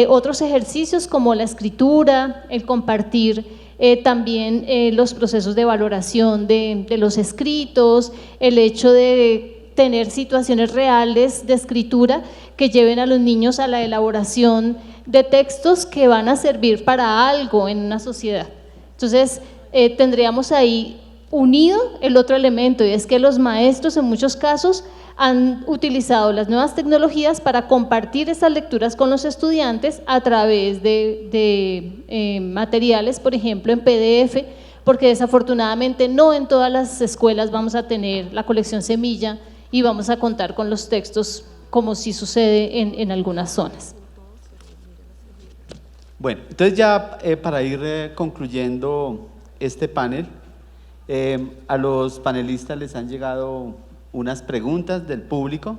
otros ejercicios como la escritura, el compartir también los procesos de valoración de los escritos, el hecho de tener situaciones reales de escritura que lleven a los niños a la elaboración de textos que van a servir para algo en una sociedad. Entonces, tendríamos ahí unido el otro elemento, y es que los maestros en muchos casos han utilizado las nuevas tecnologías para compartir esas lecturas con los estudiantes a través de materiales, por ejemplo, en PDF, porque desafortunadamente no en todas las escuelas vamos a tener la colección Semilla y vamos a contar con los textos como sí sucede en algunas zonas. Bueno, entonces ya para ir concluyendo este panel, a los panelistas les han llegado unas preguntas del público,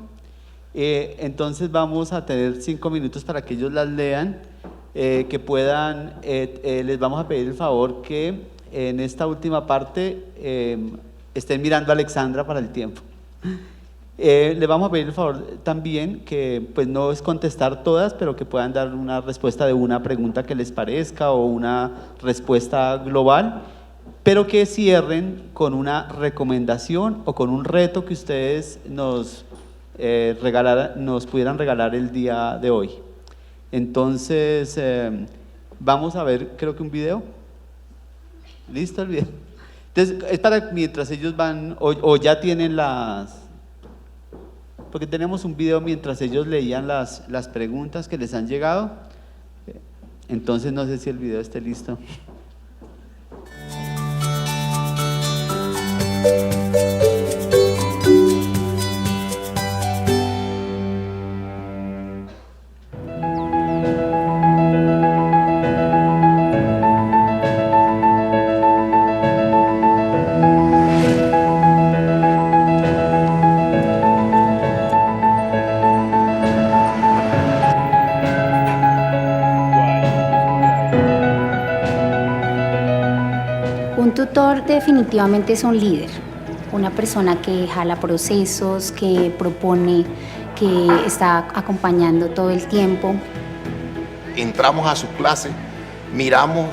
entonces vamos a tener 5 minutos para que ellos las lean, que puedan, les vamos a pedir el favor que en esta última parte estén mirando a Alexandra para el tiempo. Les vamos a pedir el favor también que pues no es contestar todas, pero que puedan dar una respuesta de una pregunta que les parezca o una respuesta global, pero que cierren con una recomendación o con un reto que ustedes nos pudieran regalar el día de hoy. Entonces, vamos a ver, creo que un video. ¿Listo el video? Entonces, es para mientras ellos van, o ya tienen porque tenemos un video mientras ellos leían las preguntas que les han llegado. Entonces, no sé si el video esté listo. Un tutor definitivamente es un líder, una persona que jala procesos, que propone, que está acompañando todo el tiempo. Entramos a sus clases, miramos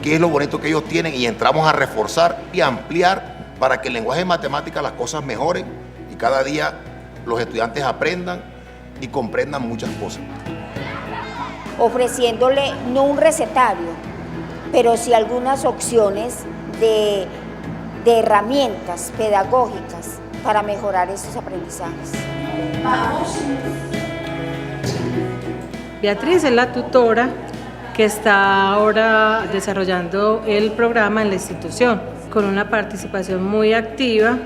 qué es lo bonito que ellos tienen y entramos a reforzar y ampliar para que el lenguaje de matemáticas las cosas mejoren y cada día los estudiantes aprendan y comprendan muchas cosas. Ofreciéndole no un recetario, pero sí algunas opciones de herramientas pedagógicas para mejorar estos aprendizajes. Beatriz es la tutora que está ahora desarrollando el programa en la institución, con una participación muy activa,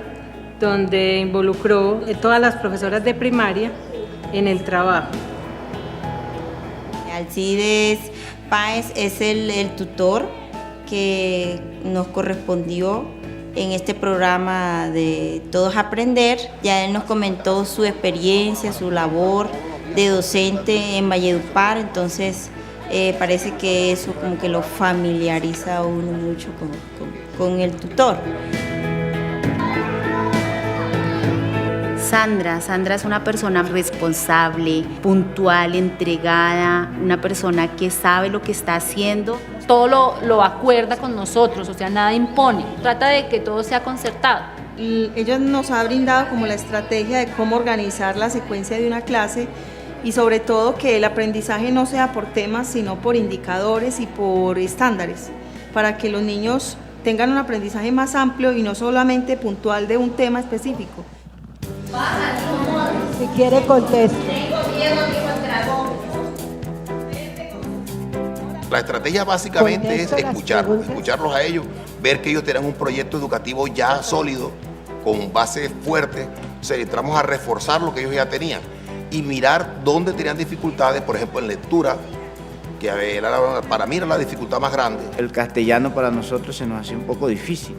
donde involucró a todas las profesoras de primaria en el trabajo. Alcides Páez es el tutor que nos correspondió en este programa de Todos Aprender. Ya él nos comentó su experiencia, su labor de docente en Valledupar, entonces parece que eso como que lo familiariza a uno mucho con el tutor. Sandra es una persona responsable, puntual, entregada, una persona que sabe lo que está haciendo. Todo lo acuerda con nosotros, o sea, nada impone, trata de que todo sea concertado. Ella nos ha brindado como la estrategia de cómo organizar la secuencia de una clase y sobre todo que el aprendizaje no sea por temas, sino por indicadores y por estándares, para que los niños tengan un aprendizaje más amplio y no solamente puntual de un tema específico. Si quiere conteste. La estrategia básicamente es escucharlos a ellos, ver que ellos tienen un proyecto educativo ya sólido, con base fuerte, o sea, entramos a reforzar lo que ellos ya tenían. y mirar dónde tenían dificultades, por ejemplo en lectura, que para mí era la dificultad más grande. El castellano para nosotros se nos hacía un poco difícil.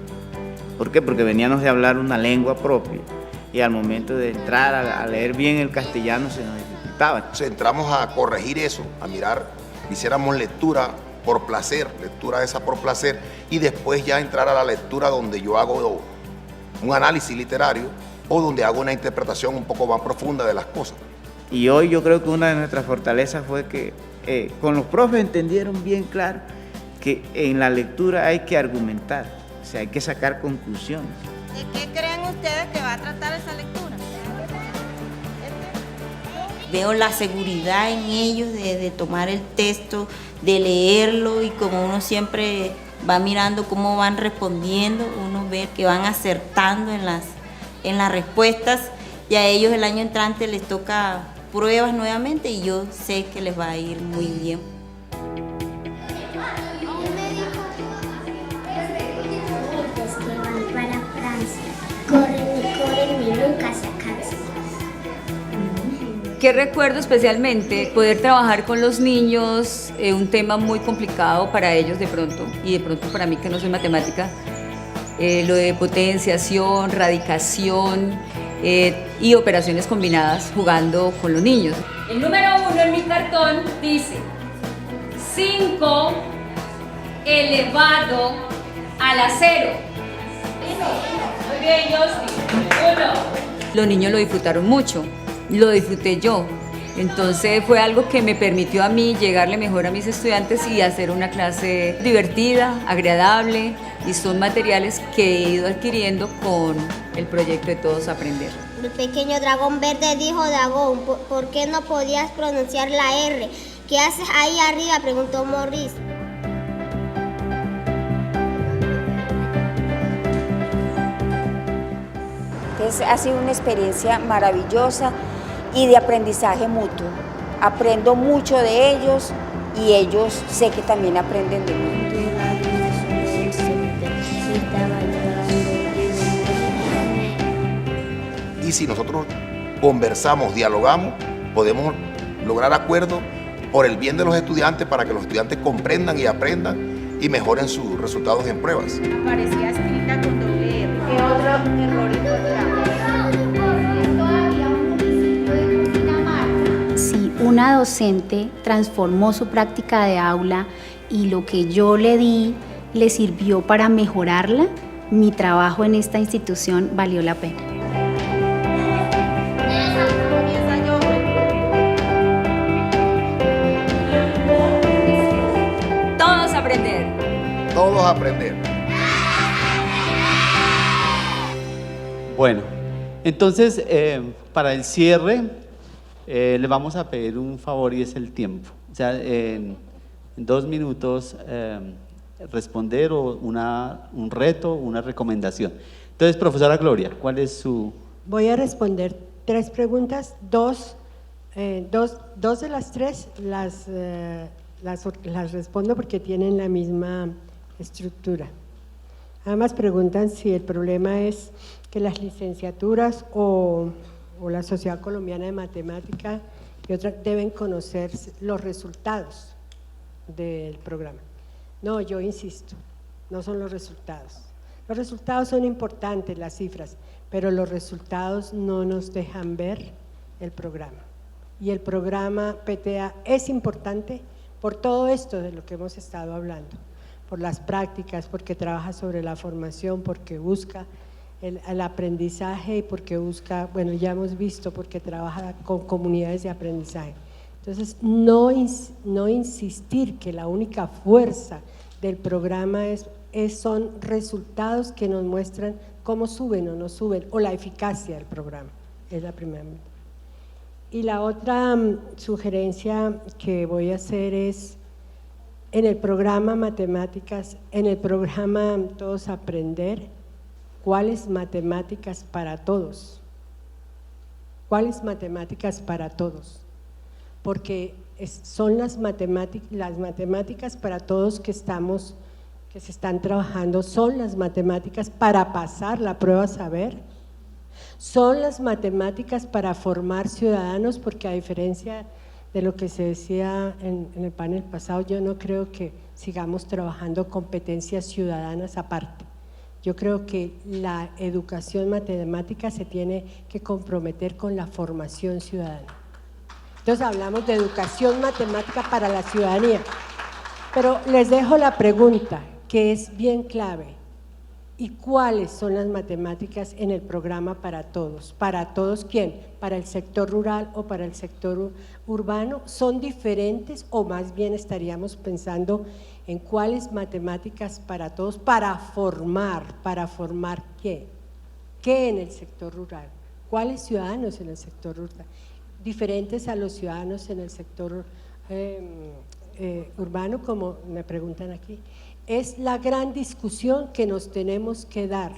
¿Por qué? Porque veníamos de hablar una lengua propia y al momento de entrar a leer bien el castellano se nos dificultaba. Entonces entramos a corregir eso, a mirar, hiciéramos lectura por placer, lectura esa por placer, y después ya entrar a la lectura donde yo hago un análisis literario o donde hago una interpretación un poco más profunda de las cosas. Y hoy yo creo que una de nuestras fortalezas fue que con los profes entendieron bien claro que en la lectura hay que argumentar, o sea, hay que sacar conclusiones. ¿De qué creen ustedes que va a tratar esa lectura? Veo la seguridad en ellos de tomar el texto, de leerlo, y como uno siempre va mirando cómo van respondiendo, uno ve que van acertando en las respuestas, y a ellos el año entrante les toca pruebas nuevamente y yo sé que les va a ir muy bien. Corren y nunca se cansan. ¿Qué recuerdo especialmente? Poder trabajar con los niños, un tema muy complicado para ellos de pronto, y de pronto para mí que no soy matemática, lo de potenciación, radicación y operaciones combinadas jugando con los niños. El número 1 en mi cartón dice 5 elevado a la 0. Muy bien, Justin. 1. Los niños lo disfrutaron mucho, lo disfruté yo. Entonces fue algo que me permitió a mí llegarle mejor a mis estudiantes y hacer una clase divertida, agradable, y son materiales que he ido adquiriendo con el proyecto de Todos Aprender. El pequeño dragón verde dijo: Dragón, ¿por qué no podías pronunciar la R? ¿Qué haces ahí arriba?, preguntó Morris. Entonces ha sido una experiencia maravillosa y de aprendizaje mutuo. Aprendo mucho de ellos y ellos sé que también aprenden de mí. Y si nosotros conversamos, dialogamos, podemos lograr acuerdos por el bien de los estudiantes, para que los estudiantes comprendan y aprendan y mejoren sus resultados en pruebas. Parecía escrita con doble R. ¿Qué otro error encontramos? Si una docente transformó su práctica de aula y lo que yo le di le sirvió para mejorarla, mi trabajo en esta institución valió la pena. Todos aprender. Todos aprender. Bueno, entonces para el cierre le vamos a pedir un favor, y es el tiempo. O sea, en 2 minutos responder un reto, una recomendación. Entonces, profesora Gloria, ¿cuál es su...? Voy a responder 3 preguntas, dos de las 3 las respondo porque tienen la misma estructura. Además preguntan si el problema es que las licenciaturas o la Sociedad Colombiana de Matemática y otras deben conocer los resultados del programa. No, yo insisto, no son los resultados. Los resultados son importantes, las cifras, pero los resultados no nos dejan ver el programa. Y el programa PTA es importante por todo esto de lo que hemos estado hablando, por las prácticas, porque trabaja sobre la formación, porque busca el aprendizaje y porque busca, bueno, ya hemos visto, porque trabaja con comunidades de aprendizaje. Entonces, no insistir que la única fuerza del programa son resultados que nos muestran cómo suben o no suben, o la eficacia del programa, es la primera. Y la otra sugerencia que voy a hacer es, en el programa Matemáticas, en el programa Todos Aprender, ¿cuáles matemáticas para todos? ¿Cuáles matemáticas para todos? Porque son las matemáticas para todos que se están trabajando, son las matemáticas para pasar la prueba saber. Son las matemáticas para formar ciudadanos, porque a diferencia de lo que se decía en el panel pasado, yo no creo que sigamos trabajando competencias ciudadanas aparte. Yo creo que la educación matemática se tiene que comprometer con la formación ciudadana. Entonces hablamos de educación matemática para la ciudadanía. Pero les dejo la pregunta, que es bien clave. ¿Y cuáles son las matemáticas en el programa para todos? ¿Para todos quién? ¿Para el sector rural o para el sector urbano? ¿Son diferentes o más bien estaríamos pensando en cuáles matemáticas para todos para formar qué? ¿Qué en el sector rural? ¿Cuáles ciudadanos en el sector rural? Diferentes a los ciudadanos en el sector urbano, como me preguntan aquí. Es la gran discusión que nos tenemos que dar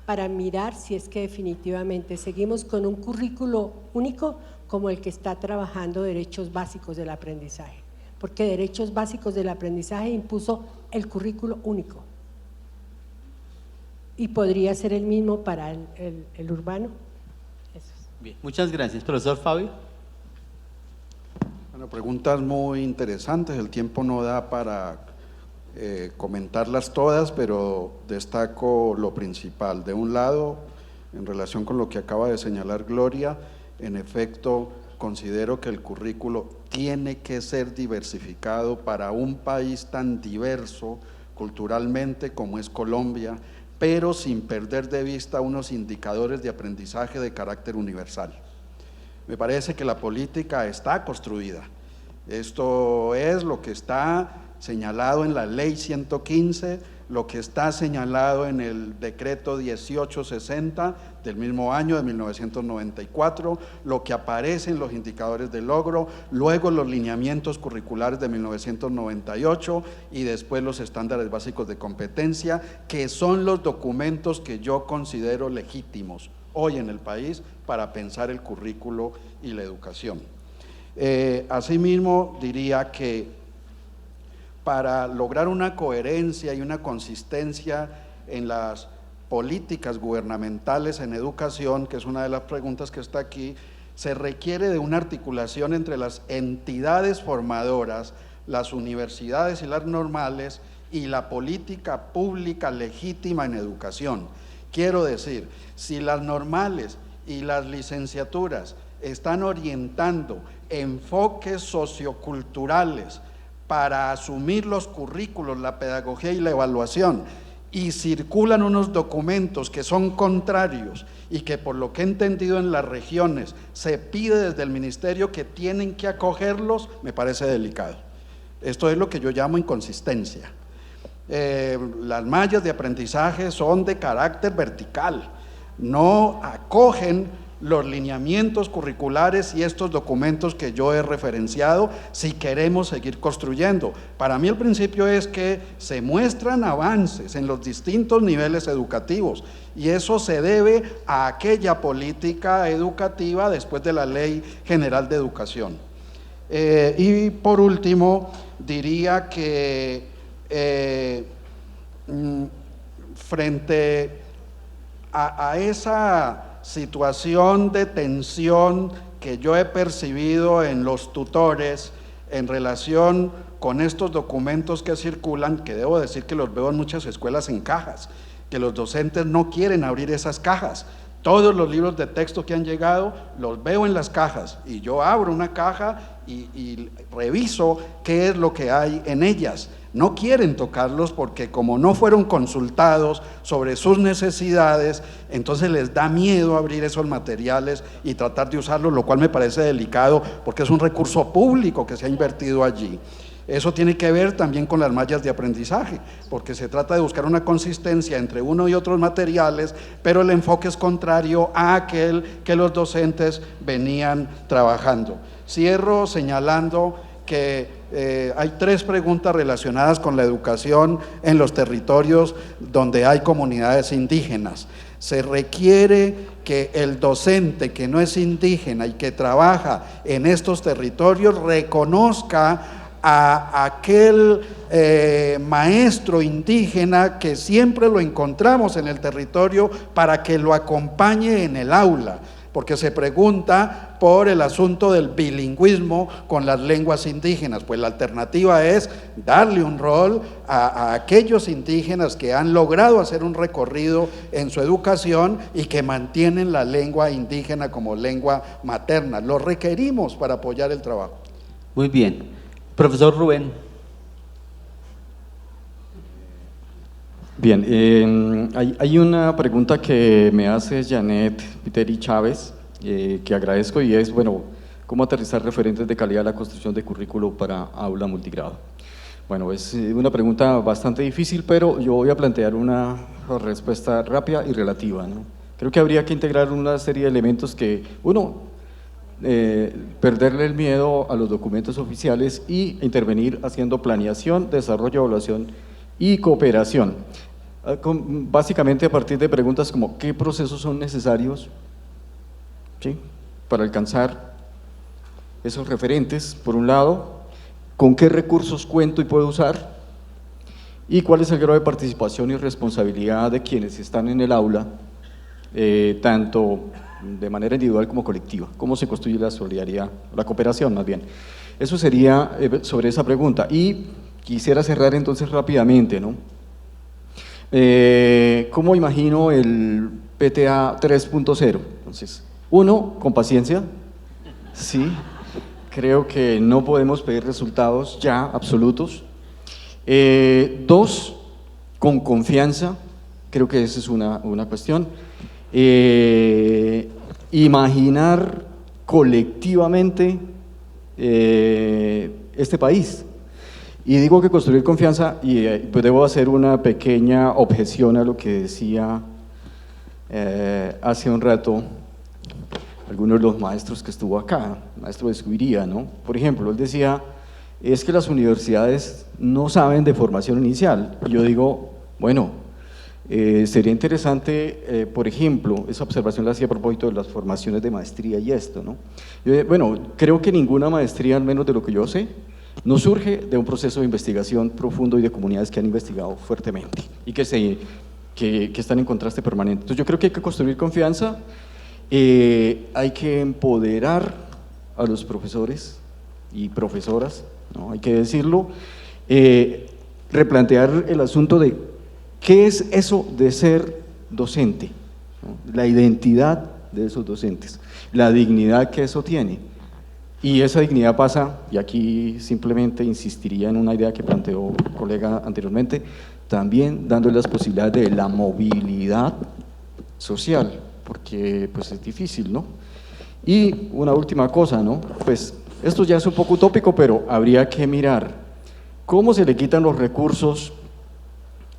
para mirar si es que definitivamente seguimos con un currículo único como el que está trabajando Derechos Básicos del Aprendizaje, porque Derechos Básicos del Aprendizaje impuso el currículo único y podría ser el mismo para el urbano. Eso es. Bien, muchas gracias. Profesor Fabio. Bueno, preguntas muy interesantes, el tiempo no da para comentarlas todas, pero destaco lo principal. De un lado, en relación con lo que acaba de señalar Gloria, en efecto, considero que el currículo tiene que ser diversificado para un país tan diverso culturalmente como es Colombia, pero sin perder de vista unos indicadores de aprendizaje de carácter universal. Me parece que la política está construida. Esto es lo que está señalado en la Ley 115, lo que está señalado en el Decreto 1860 del mismo año de 1994, lo que aparece en los indicadores de logro, luego los lineamientos curriculares de 1998 y después los estándares básicos de competencia, que son los documentos que yo considero legítimos hoy en el país para pensar el currículo y la educación. Asimismo, diría que para lograr una coherencia y una consistencia en las políticas gubernamentales en educación, que es una de las preguntas que está aquí, se requiere de una articulación entre las entidades formadoras, las universidades y las normales y la política pública legítima en educación. Quiero decir, si las normales y las licenciaturas están orientando enfoques socioculturales para asumir los currículos, la pedagogía y la evaluación, y circulan unos documentos que son contrarios y que por lo que he entendido en las regiones se pide desde el ministerio que tienen que acogerlos, me parece delicado. Esto es lo que yo llamo inconsistencia. Las mallas de aprendizaje son de carácter vertical, no acogen los lineamientos curriculares y estos documentos que yo he referenciado si queremos seguir construyendo. Para mí el principio es que se muestran avances en los distintos niveles educativos y eso se debe a aquella política educativa después de la Ley General de Educación. Y por último, diría que frente a esa situación de tensión que yo he percibido en los tutores en relación con estos documentos que circulan, que debo decir que los veo en muchas escuelas en cajas, que los docentes no quieren abrir esas cajas. Todos los libros de texto que han llegado los veo en las cajas y yo abro una caja y reviso qué es lo que hay en ellas. No quieren tocarlos porque como no fueron consultados sobre sus necesidades, entonces les da miedo abrir esos materiales y tratar de usarlos, lo cual me parece delicado porque es un recurso público que se ha invertido allí. Eso tiene que ver también con las mallas de aprendizaje, porque se trata de buscar una consistencia entre uno y otros materiales, pero el enfoque es contrario a aquel que los docentes venían trabajando. Cierro señalando que hay 3 preguntas relacionadas con la educación en los territorios donde hay comunidades indígenas. Se requiere que el docente que no es indígena y que trabaja en estos territorios reconozca a aquel maestro indígena que siempre lo encontramos en el territorio para que lo acompañe en el aula, porque se pregunta por el asunto del bilingüismo con las lenguas indígenas. Pues la alternativa es darle un rol a aquellos indígenas que han logrado hacer un recorrido en su educación y que mantienen la lengua indígena como lengua materna. Lo requerimos para apoyar el trabajo. Muy bien. Profesor Rubén. Bien, hay una pregunta que me hace Janet Piteri Chávez, que agradezco, y es, bueno, ¿cómo aterrizar referentes de calidad a la construcción de currículo para aula multigrado? Bueno, es una pregunta bastante difícil, pero yo voy a plantear una respuesta rápida y relativa, ¿no? Creo que habría que integrar una serie de elementos que, uno, perderle el miedo a los documentos oficiales y intervenir haciendo planeación, desarrollo, evaluación y cooperación. Básicamente a partir de preguntas como ¿qué procesos son necesarios? ¿Sí? Para alcanzar esos referentes, por un lado, ¿con qué recursos cuento y puedo usar? ¿Y cuál es el grado de participación y responsabilidad de quienes están en el aula, tanto de manera individual como colectiva? ¿Cómo se construye la solidaridad, la cooperación más bien? Eso sería sobre esa pregunta. Y quisiera cerrar entonces rápidamente, ¿no? ¿Cómo imagino el PTA 3.0? Entonces, uno, con paciencia, sí, creo que no podemos pedir resultados ya absolutos. Dos, con confianza, creo que esa es una cuestión. Imaginar colectivamente este país. Y digo que construir confianza, y pues debo hacer una pequeña objeción a lo que decía hace un rato algunos de los maestros que estuvo acá, el maestro de Escuiría, ¿no? Por ejemplo, él decía, es que las universidades no saben de formación inicial. Y yo digo, bueno, sería interesante, por ejemplo, esa observación la hacía a propósito de las formaciones de maestría y esto, ¿no? Bueno, creo que ninguna maestría, al menos de lo que yo sé, no surge de un proceso de investigación profundo y de comunidades que han investigado fuertemente y que están en contraste permanente. Entonces yo creo que hay que construir confianza, hay que empoderar a los profesores y profesoras, ¿no? Hay que decirlo, replantear el asunto de qué es eso de ser docente, ¿no? La identidad de esos docentes, la dignidad que eso tiene. Y esa dignidad pasa, y aquí simplemente insistiría en una idea que planteó el colega anteriormente, también dándole las posibilidades de la movilidad social, porque pues es difícil, ¿no? Y una última cosa, ¿no? Pues esto ya es un poco utópico, pero habría que mirar cómo se le quitan los recursos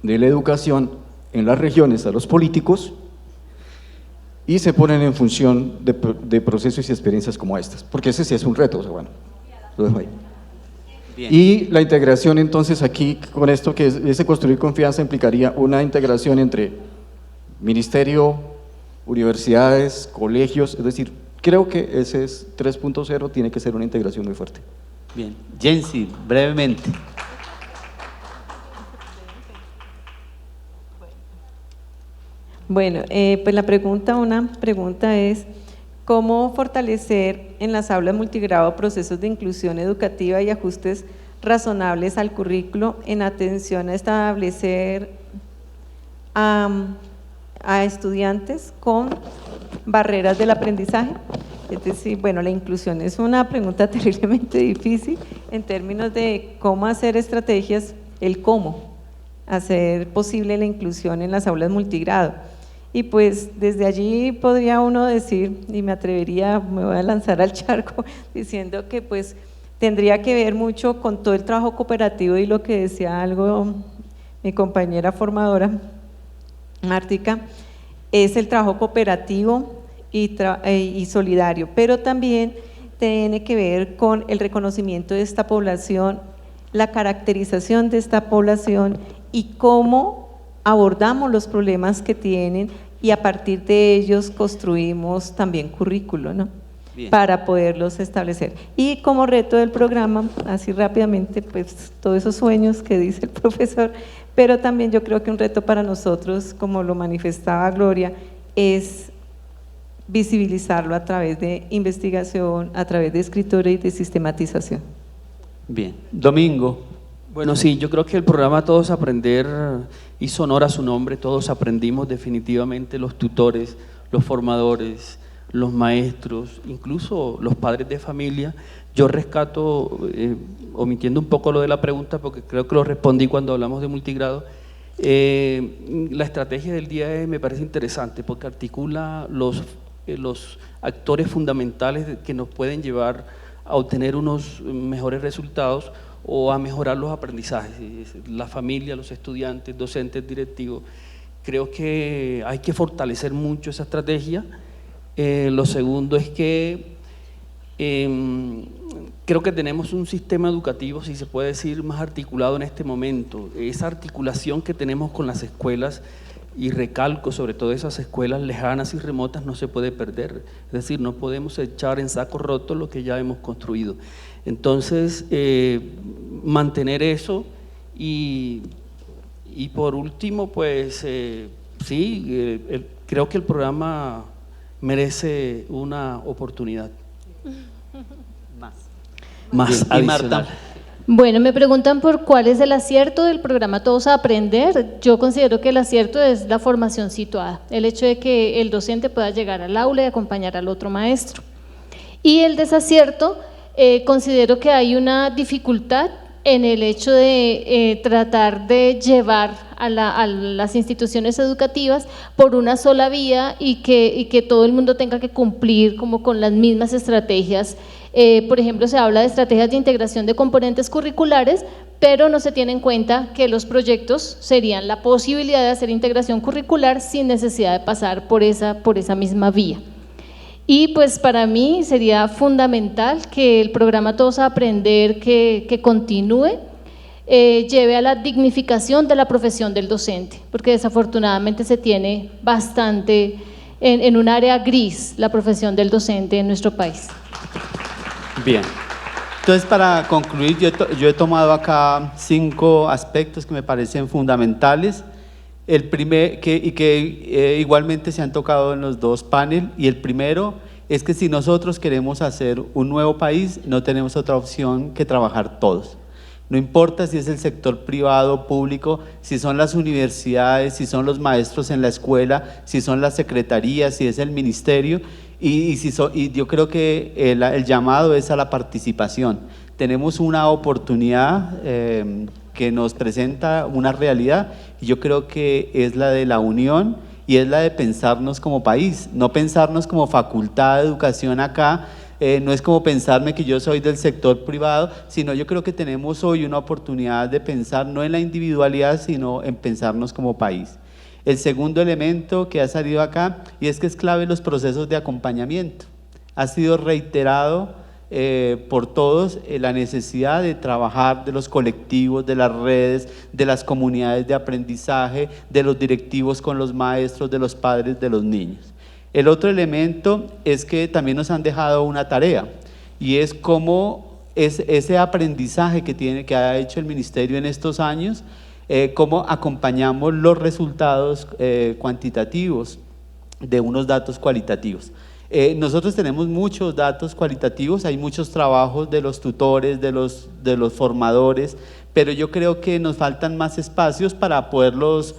de la educación en las regiones a los políticos y se ponen en función de procesos y experiencias como estas, porque ese sí es un reto, o sea, bueno, lo dejo ahí. Bien. Y la integración entonces aquí con esto, que ese construir confianza implicaría una integración entre ministerio, universidades, colegios, es decir, creo que ese es 3.0, tiene que ser una integración muy fuerte. Bien, Jensi, brevemente. Bueno, pues una pregunta es, ¿cómo fortalecer en las aulas multigrado procesos de inclusión educativa y ajustes razonables al currículo en atención a establecer a estudiantes con barreras del aprendizaje? Es decir, bueno, la inclusión es una pregunta terriblemente difícil en términos de cómo hacer estrategias, el cómo hacer posible la inclusión en las aulas multigrado. Y pues desde allí podría uno decir, y me atrevería, me voy a lanzar al charco, diciendo que pues tendría que ver mucho con todo el trabajo cooperativo y lo que decía algo mi compañera formadora, Mártica, es el trabajo cooperativo y solidario, pero también tiene que ver con el reconocimiento de esta población, la caracterización de esta población y cómo abordamos los problemas que tienen y a partir de ellos construimos también currículo, ¿no? para poderlos establecer. Y como reto del programa, así rápidamente, pues todos esos sueños que dice el profesor, pero también yo creo que un reto para nosotros, como lo manifestaba Gloria, es visibilizarlo a través de investigación, a través de escritura y de sistematización. Bien. Domingo. Bueno, sí, yo creo que el programa Todos Aprender hizo honor a su nombre. Todos aprendimos definitivamente, los tutores, los formadores, los maestros, incluso los padres de familia. Yo rescato, omitiendo un poco lo de la pregunta, porque creo que lo respondí cuando hablamos de multigrado, la estrategia del día me parece interesante porque articula los actores fundamentales que nos pueden llevar a obtener unos mejores resultados o a mejorar los aprendizajes, la familia, los estudiantes, docentes, directivos. Creo que hay que fortalecer mucho esa estrategia. Lo segundo es que creo que tenemos un sistema educativo, si se puede decir, más articulado en este momento. Esa articulación que tenemos con las escuelas, y recalco sobre todo esas escuelas lejanas y remotas, no se puede perder. Es decir, no podemos echar en saco roto lo que ya hemos construido. Entonces, mantener eso y por último, pues sí, creo que el programa merece una oportunidad. Más y Marta. Bueno, me preguntan por cuál es el acierto del programa Todos a Aprender. Yo considero que el acierto es la formación situada, el hecho de que el docente pueda llegar al aula y acompañar al otro maestro. Y el desacierto, considero que hay una dificultad en el hecho de tratar de llevar a las instituciones educativas por una sola vía y que todo el mundo tenga que cumplir como con las mismas estrategias. Por ejemplo, se habla de estrategias de integración de componentes curriculares, pero no se tiene en cuenta que los proyectos serían la posibilidad de hacer integración curricular sin necesidad de pasar por esa misma vía. Y pues para mí sería fundamental que el programa Todos a Aprender que continúe, lleve a la dignificación de la profesión del docente, porque desafortunadamente se tiene bastante en un área gris la profesión del docente en nuestro país. Bien. Entonces, para concluir, yo he tomado acá 5 aspectos que me parecen fundamentales. El primer, que igualmente se han tocado en los 2 paneles, y el primero es que si nosotros queremos hacer un nuevo país, no tenemos otra opción que trabajar todos. No importa si es el sector privado o público, si son las universidades, si son los maestros en la escuela, si son las secretarías, si es el ministerio, y yo creo que el llamado es a la participación. Tenemos una oportunidad que nos presenta una realidad, y yo creo que es la de la unión y es la de pensarnos como país, no pensarnos como facultad de educación acá, no es como pensarme que yo soy del sector privado, sino yo creo que tenemos hoy una oportunidad de pensar no en la individualidad, sino en pensarnos como país. El segundo elemento que ha salido acá, y es que es clave los procesos de acompañamiento. Ha sido reiterado por todos la necesidad de trabajar de los colectivos, de las redes, de las comunidades de aprendizaje, de los directivos con los maestros, de los padres, de los niños. El otro elemento es que también nos han dejado una tarea, y es cómo ese aprendizaje que ha hecho el Ministerio en estos años, cómo acompañamos los resultados cuantitativos de unos datos cualitativos. Nosotros tenemos muchos datos cualitativos, hay muchos trabajos de los tutores, de los formadores, pero yo creo que nos faltan más espacios para poderlos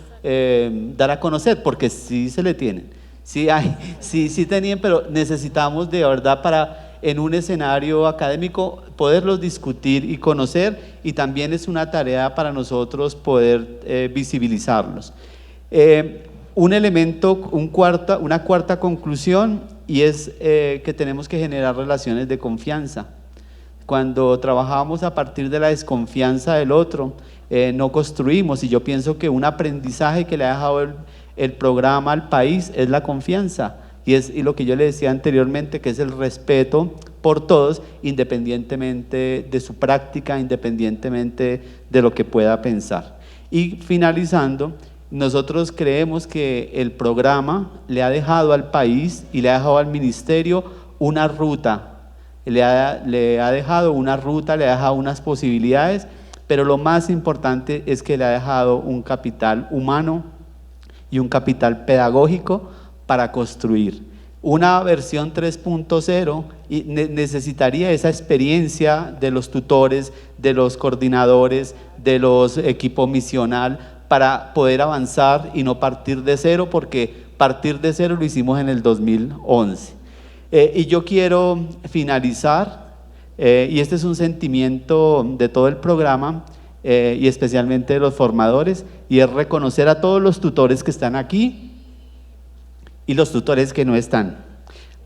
dar a conocer, porque sí se le tienen. Sí tenían, pero necesitamos de verdad para en un escenario académico poderlos discutir y conocer, y también es una tarea para nosotros poder visibilizarlos. Un elemento, una cuarta conclusión, y es que tenemos que generar relaciones de confianza. Cuando trabajamos a partir de la desconfianza del otro, no construimos, y yo pienso que un aprendizaje que le ha dejado el programa al país es la confianza, y lo que yo le decía anteriormente, que es el respeto por todos, independientemente de su práctica, independientemente de lo que pueda pensar. Y finalizando, nosotros creemos que el programa le ha dejado al país y le ha dejado al ministerio una ruta, le ha dejado una ruta, le ha dejado unas posibilidades, pero lo más importante es que le ha dejado un capital humano y un capital pedagógico para construir. Una versión 3.0 necesitaría esa experiencia de los tutores, de los coordinadores, de los equipos misional para poder avanzar y no partir de cero, porque partir de cero lo hicimos en el 2011. Y yo quiero finalizar, y este es un sentimiento de todo el programa y especialmente de los formadores, y es reconocer a todos los tutores que están aquí y los tutores que no están,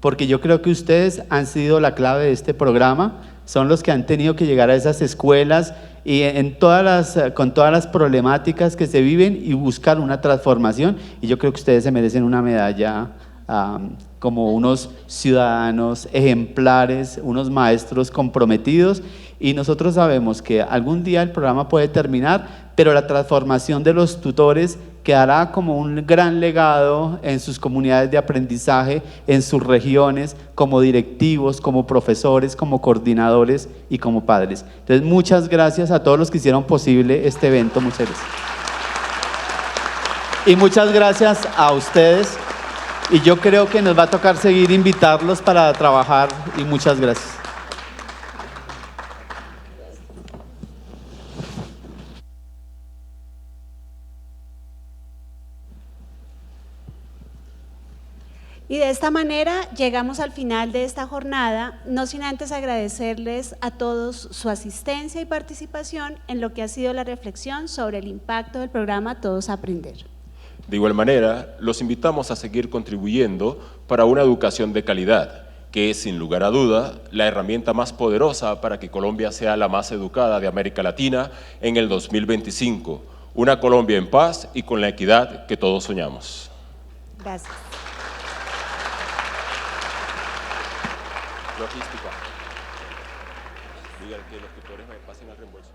porque yo creo que ustedes han sido la clave de este programa, son los que han tenido que llegar a esas escuelas y con todas las problemáticas que se viven y buscar una transformación, y yo creo que ustedes se merecen una medalla como unos ciudadanos ejemplares, unos maestros comprometidos, y nosotros sabemos que algún día el programa puede terminar, pero la transformación de los tutores quedará como un gran legado en sus comunidades de aprendizaje, en sus regiones, como directivos, como profesores, como coordinadores y como padres. Entonces, muchas gracias a todos los que hicieron posible este evento. Muchas gracias. Y muchas gracias a ustedes. Y yo creo que nos va a tocar seguir invitarlos para trabajar, y muchas gracias. Y de esta manera llegamos al final de esta jornada, no sin antes agradecerles a todos su asistencia y participación en lo que ha sido la reflexión sobre el impacto del programa Todos Aprender. De igual manera, los invitamos a seguir contribuyendo para una educación de calidad, que es, sin lugar a duda, la herramienta más poderosa para que Colombia sea la más educada de América Latina en el 2025. Una Colombia en paz y con la equidad que todos soñamos. Gracias. Logística. Digan que los tutores me pasen al reembolso.